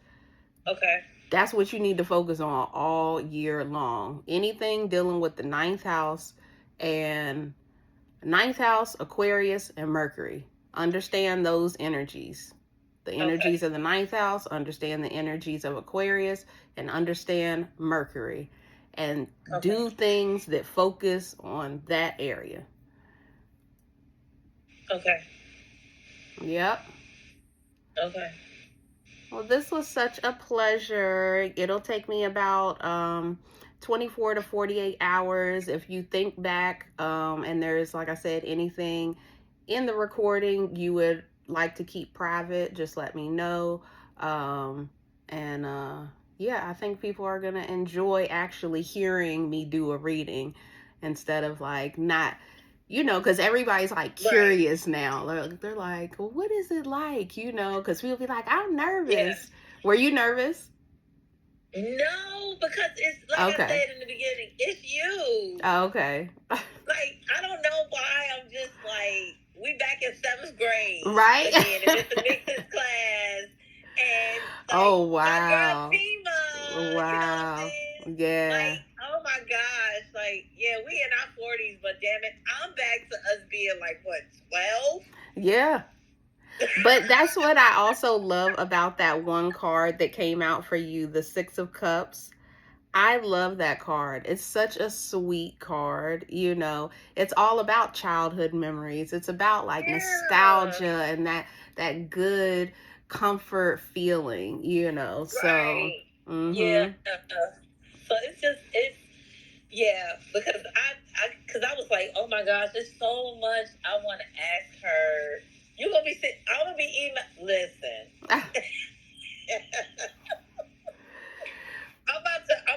Okay. That's what you need to focus on all year long. Anything dealing with the 9th house and 9th house, Aquarius, and Mercury. Understand those energies. The energies of the 9th house, understand the energies of Aquarius, and understand Mercury. And do things that focus on that area. Okay. Yep. Okay. Well, this was such a pleasure. It'll take me about 24 to 48 hours. If you think back and there's, like I said, anything in the recording you would like to keep private, just let me know. Yeah, I think people are going to enjoy actually hearing me do a reading instead of like not, because everybody's like curious now. They're like, well, what is it like? Because we'll be like, I'm nervous. Yeah. Were you nervous? No, because it's like I said in the beginning, it's you. Oh, okay. Like, I don't know why I'm just like, we back in 7th grade. Right? Again, and it's the mixed class. And like, oh, wow. My girl Fatimah. Wow. You know what I'm saying? Yeah. Like, oh my gosh. Like, yeah, we in our 40s, but damn it, I'm back to us being like, what, 12? Yeah. But that's what I also love about that one card that came out for you, the 6 of Cups. I love that card. It's such a sweet card, It's all about childhood memories. It's about like nostalgia and that good comfort feeling, So right. Yeah. So because I was like, oh my gosh, there's so much I want to ask her. I'm gonna be listen. I'm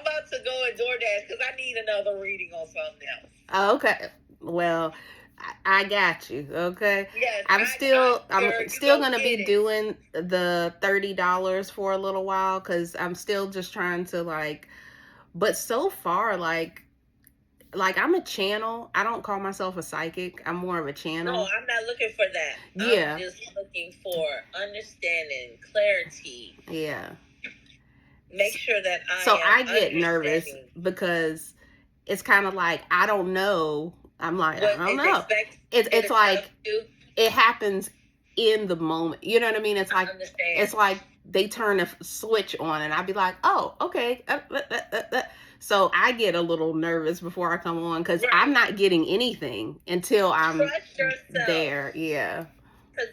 about to go at DoorDash because I need another reading on something else. Oh, okay. Well, I got you. Okay. Yes. I'm still gonna be doing the $30 for a little while because I'm still just trying to but so far like I'm a channel. I don't call myself a psychic. I'm more of a channel. No, I'm not looking for that. Yeah. I'm just looking for understanding, clarity. Yeah. Make sure that I get nervous because it's kind of like I don't know. I'm like, I don't know. It's like it happens in the moment. You know what I mean? I understand. It's like they turn a switch on, and I'd be like, oh, okay. So I get a little nervous before I come on because Right. I'm not getting anything until I'm Trust yourself. there. Yeah. Because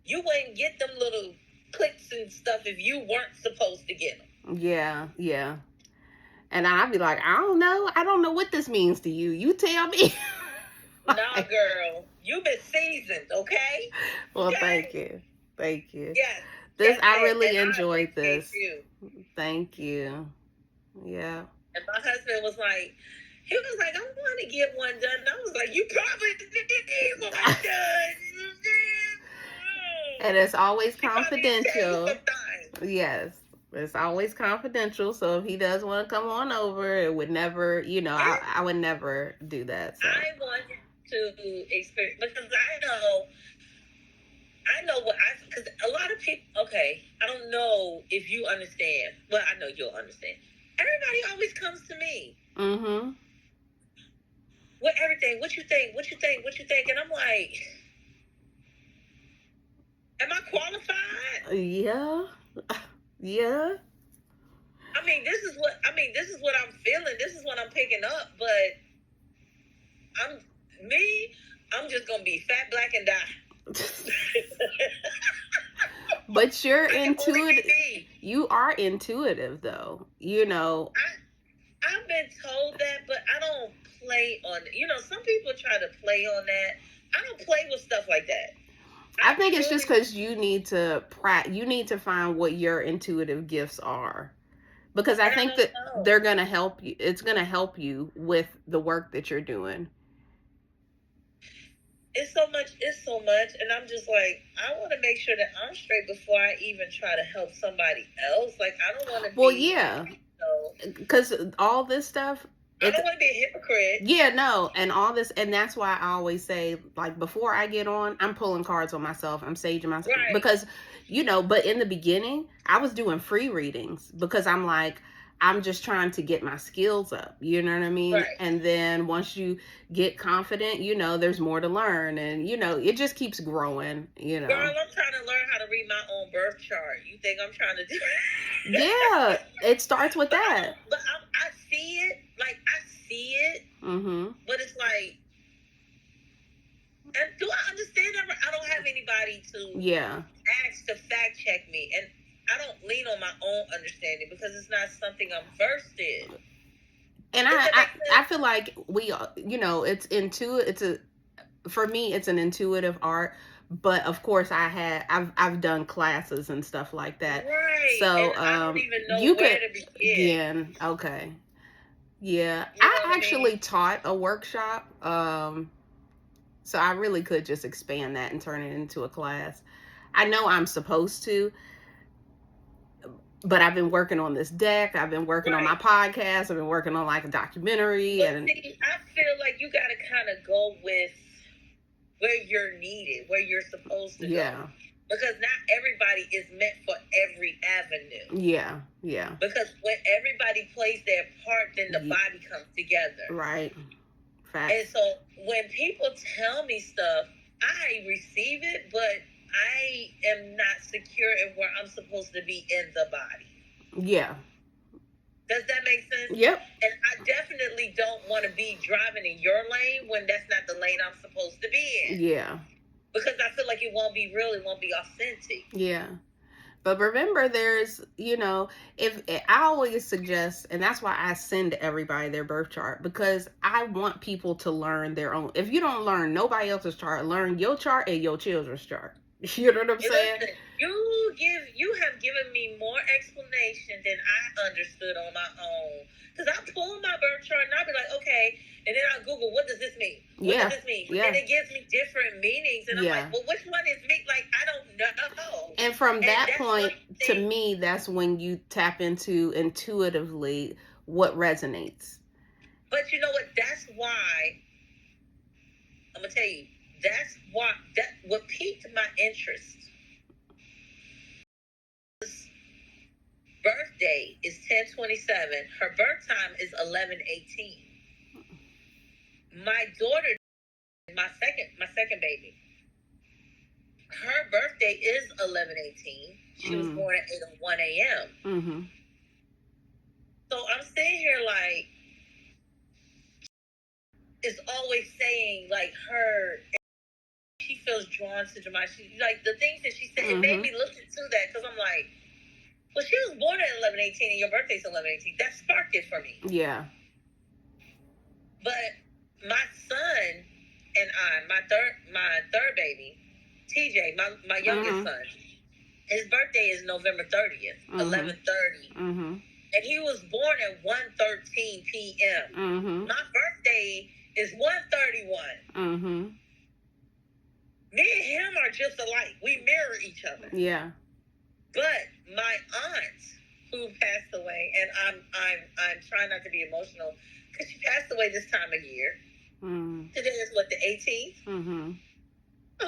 you wouldn't get them little clicks and stuff if you weren't supposed to get them. Yeah, yeah. And I'd be like, I don't know what this means to you. You tell me. Nah, girl, you've been seasoned, okay? Well, okay? Thank you. Yes. I really enjoyed this. You. Thank you. Yeah. And my husband was like, he was like, I want to get one done. And I was like, you probably need one done. And it's always confidential. Yes. It's always confidential. So if he does want to come on over, it would never, I would never do that. So I want to experience, because I know because a lot of people, okay, I don't know if you understand. Well, I know you'll understand. Everybody always comes to me. Mm-hmm. With everything. What you think? What you think? What you think? And I'm like, am I qualified? Yeah. Yeah. I mean, this is what I'm feeling. This is what I'm picking up. But I'm just gonna be fat, black, and die. But you're intuitive. You are intuitive, though. I've been told that, but I don't play on. Some people try to play on that. I don't play with stuff like that. I think it's just because you need to find what your intuitive gifts are, because I think that they're gonna help you. It's gonna help you with the work that you're doing. It's so much, and I'm just like, I want to make sure that I'm straight before I even try to help somebody else. Like, I don't want to. Well, yeah, because all this stuff. I don't want to be a hypocrite. Yeah, no, and all this, and that's why I always say, like, before I get on, I'm pulling cards on myself, I'm saging myself, right. Because, but in the beginning, I was doing free readings because I'm like, I'm just trying to get my skills up, you know what I mean? Right. And then once you get confident, there's more to learn, and, it just keeps growing, Girl, I'm trying to learn how to read my own birth chart. You think I'm trying to do Yeah, it starts with that. But I see it. Like, I see it. Mm-hmm. But it's like, and do I understand that? I don't have anybody to ask to fact check me. And I don't lean on my own understanding because it's not something I'm versed in. And I feel like we, it's intuitive. For me, it's an intuitive art. But of course, I've done classes and stuff like that. Right. So and I don't even know where to begin. Okay. Yeah, I actually taught a workshop. So I really could just expand that and turn it into a class. I know I'm supposed to, but I've been working on this deck. I've been working on my podcast. I've been working on like a documentary. But see, I feel like you got to kind of go with where you're needed, where you're supposed to go. Because not everybody is meant for every avenue. Yeah. Because when everybody plays their part, then the body comes together. Right. Facts. And so when people tell me stuff, I receive it, but I am not secure in where I'm supposed to be in the body. Yeah. Does that make sense? Yep. And I definitely don't want to be driving in your lane when that's not the lane I'm supposed to be in. Yeah. Because I feel like it won't be real, it won't be authentic. Yeah. But remember, there's, if I always suggest, and that's why I send everybody their birth chart, because I want people to learn their own. If you don't learn nobody else's chart, learn your chart and your children's chart. You know what I'm saying? Listen, you have given me more explanation than I understood on my own. Because I pull my birth chart and I'll be like, okay, and then I'll Google, what does this mean? What does this mean? Yeah. And it gives me different meanings. And I'm like, well, which one is me? Like, I don't know. And from that point, to me, that's when you tap into intuitively what resonates. But you know what? That's why, I'm going to tell you, that's why, what piqued my interest. Birthday is 10/27. Her birth time is 11/18. My daughter, my second baby, her birthday is 11/18. She was born at 8:01 a.m. Mm-hmm. So I'm sitting here like, it's always saying like her, she feels drawn to Jemima. She, like the things that she said, it made me look into that because I'm like, well, she was born at 11/18 and your birthday's 11/18. That sparked it for me. Yeah. But my son and my third baby, TJ, my youngest son, his birthday is November 30th, 11/30. And he was born at 1:13 p.m. My birthday is 1:31. Me and him are just alike. We mirror each other. Yeah. But my aunt, who passed away, and I'm trying not to be emotional because she passed away this time of year. Today is what, the 18th?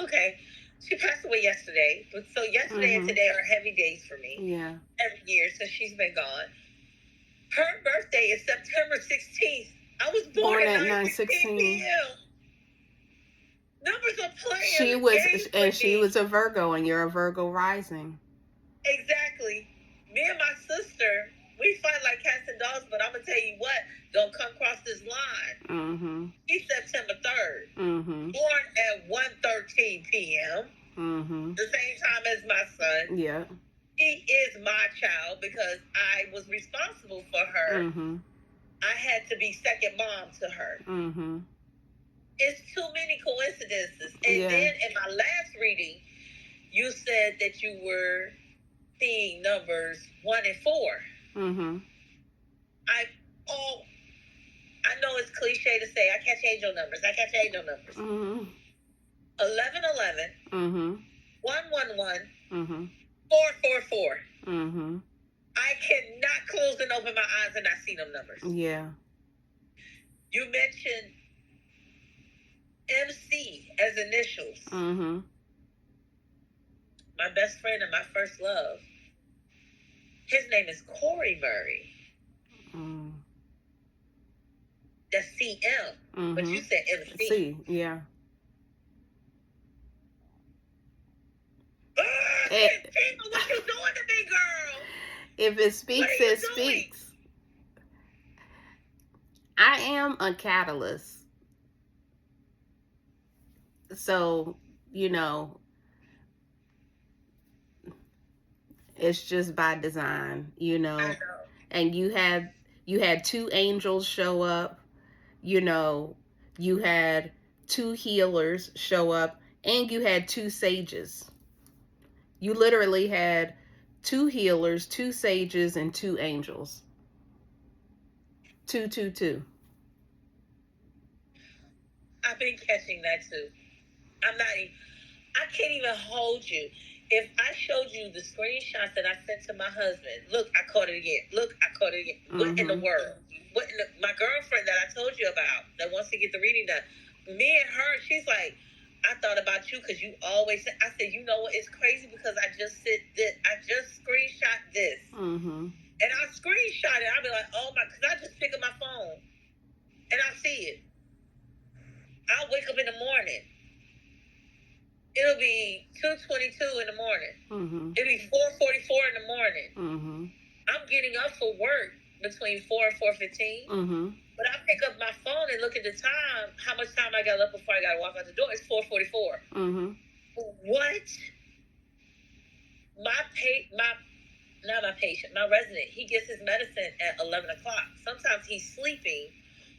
Okay. She passed away yesterday. So yesterday and today are heavy days for me. Yeah. Every year since she's been gone. Her birthday is September 16th. I was born at 9:16 p.m. Numbers are playing. She was a Virgo, and you're a Virgo rising. Exactly. Me and my sister, we fight like cats and dogs, but I'm going to tell you what, don't come across this line. He's September 3rd. Born at 1:13 p.m. The same time as my son. Yeah. He is my child because I was responsible for her. I had to be second mom to her. It's too many coincidences. And then in my last reading, you said that you were seeing numbers 1 and 4. I know it's cliche to say I catch angel numbers. 11:11. 1:11. 4:44. I cannot close and open my eyes and not see them numbers. Yeah. You mentioned MC as initials. My best friend and my first love, his name is Corey Murray. That's CM, but you said MC. C, yeah. Fatimah, what you doing to me, girl? If it speaks, it speaks. I am a catalyst. So, it's just by design, I know. And you had 2 angels show up, you had 2 healers show up, and you had 2 sages. You literally had 2 healers, 2 sages, and 2 angels. 2, 2, 2. I've been catching that too. I can't even hold you. If I showed you the screenshots that I sent to my husband, look, I caught it again. What in the world? My girlfriend that I told you about that wants to get the reading done, me and her, she's like, I thought about you because you always said, I said, you know what, it's crazy because I just screenshot this. And I screenshot it. I'll be like, oh my, because I just pick up my phone and I see it. I'll wake up in the morning. It'll be 2:22 in the morning. It'll be 4:44 in the morning. I'm getting up for work between 4 and 4:15. But I pick up my phone and look at the time, how much time I got left before I got to walk out the door. It's 4:44. What? My resident, he gets his medicine at 11 o'clock. Sometimes he's sleeping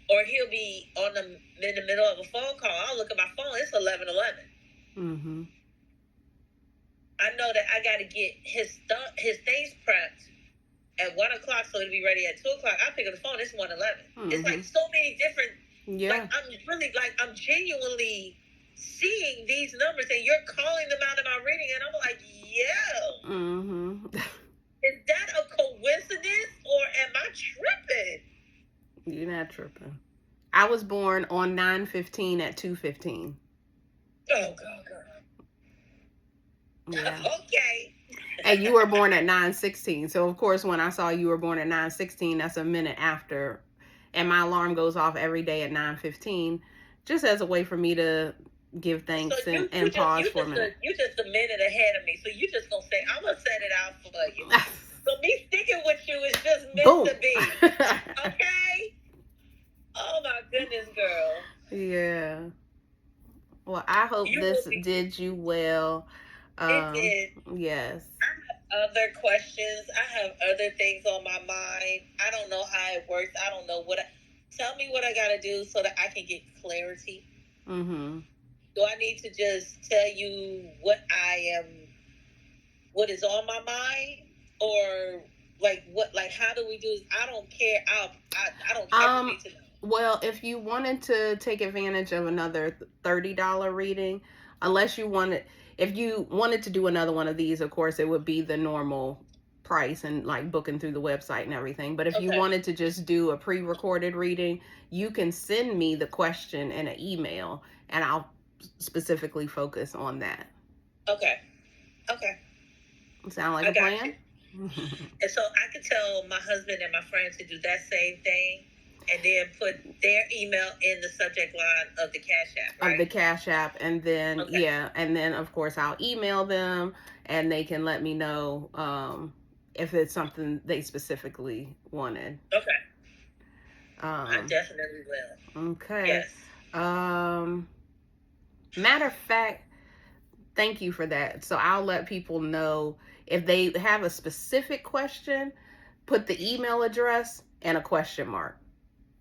or he'll be in the middle of a phone call. I'll look at my phone. It's 11:11. I know that I got to get his things prepped at 1 o'clock so it'll be ready at 2 o'clock. I pick up the phone. It's 1:11. It's like so many different. Yeah. Like, I'm genuinely seeing these numbers and you're calling them out in my reading, and I'm like, yo. Is that a coincidence or am I tripping? You're not tripping. I was born on 9/15 at 2:15. Oh, God, girl. Yeah. Okay. And you were born at 9:16. So, of course, when I saw you were born at 9:16, that's a minute after. And my alarm goes off every day at 9:15, just as a way for me to, give thanks So you and pause for a minute. you just a minute ahead of me. So you just gonna say, I'm gonna set it out for you. So me sticking with you is just meant Boom. to be. Okay? Oh my goodness, girl. Yeah. Well, I hope this did you well. It did. Yes. I have other questions. I have other things on my mind. I don't know how it works. I don't know tell me what I gotta do so that I can get clarity. Mm-hmm. Do I need to just tell you what is on my mind, or how do we do this? I don't care. I don't care for me to know. Well, if you wanted to take advantage of another $30 reading, unless you wanted, if you wanted to do another one of these, of course, it would be the normal price and like booking through the website and everything. But if you wanted to just do a pre-recorded reading, you can send me the question in an email and I'll specifically focus on that. Okay. Sound like a plan? And so I could tell my husband and my friend to do that same thing and then put their email in the subject line of the Cash App, right? Of the Cash App. And then, and then, of course, I'll email them and they can let me know if it's something they specifically wanted. Okay. I definitely will. Okay. Yes. Matter of fact, thank you for that. So I'll let people know if they have a specific question, put the email address and a question mark.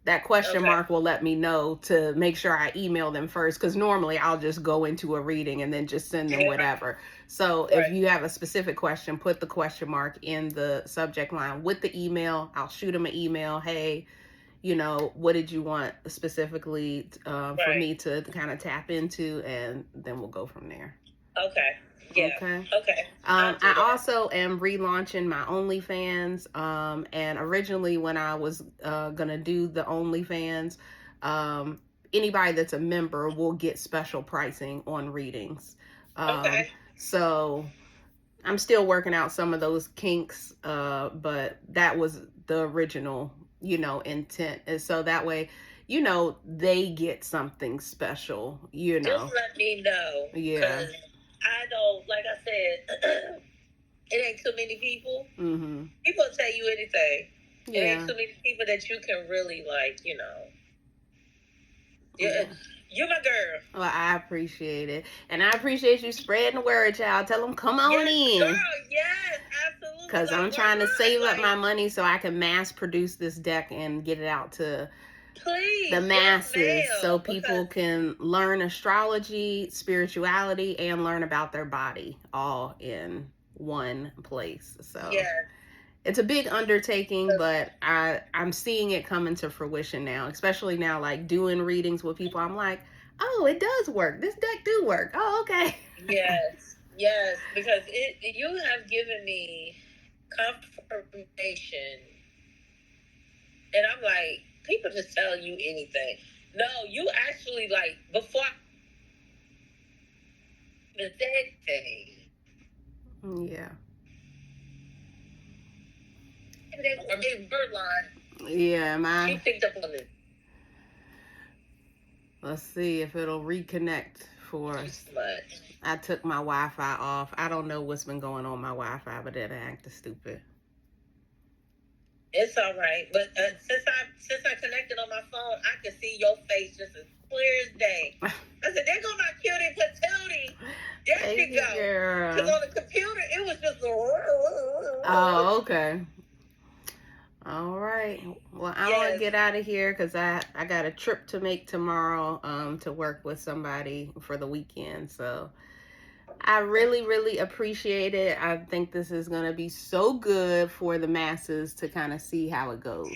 That question mark will let me know to make sure I email them first, because normally I'll just go into a reading and then just send them whatever. So if you have a specific question, put the question mark in the subject line with the email. I'll shoot them an email. Hey, you know, what did you want specifically for me to kind of tap into, and then we'll go from there. Okay. Yeah. Okay. I also am relaunching my OnlyFans. And originally when I was gonna do the OnlyFans, anybody that's a member will get special pricing on readings. So I'm still working out some of those kinks, but that was the original, intent. And so that way, they get something special, Just let me know. Yeah. I don't, like I said, it ain't too many people. Mm-hmm. People tell you anything. Yeah. It ain't too many people that you can really, you're my girl. Well, I appreciate it. And I appreciate you spreading the word, child. Tell them, come on in. Girl, yes, absolutely. Because I'm trying to save up my money so I can mass produce this deck and get it out to the masses, so people can learn astrology, spirituality, and learn about their body all in one place. So it's a big undertaking, but I'm seeing it come into fruition now, especially now, like doing readings with people. I'm like, oh, it does work. This deck do work. Oh, okay. Yes, because you have given me confirmation, and I'm like, people just tell you anything. No, you actually, before the dead thing. Yeah. Bird line. Yeah, man. You picked up on it. Let's see if it'll reconnect for us. I took my Wi-Fi off. I don't know what's been going on my Wi-Fi, but it acted stupid. It's all right, but since I connected on my phone, I can see your face just as clear as day. I said, "There go my cutie patootie." There you go. Because on the computer, it was just. Oh, okay. All right. Well, I'm gonna get out of here because I got a trip to make tomorrow to work with somebody for the weekend. So I really, really appreciate it. I think this is gonna be so good for the masses to kind of see how it goes.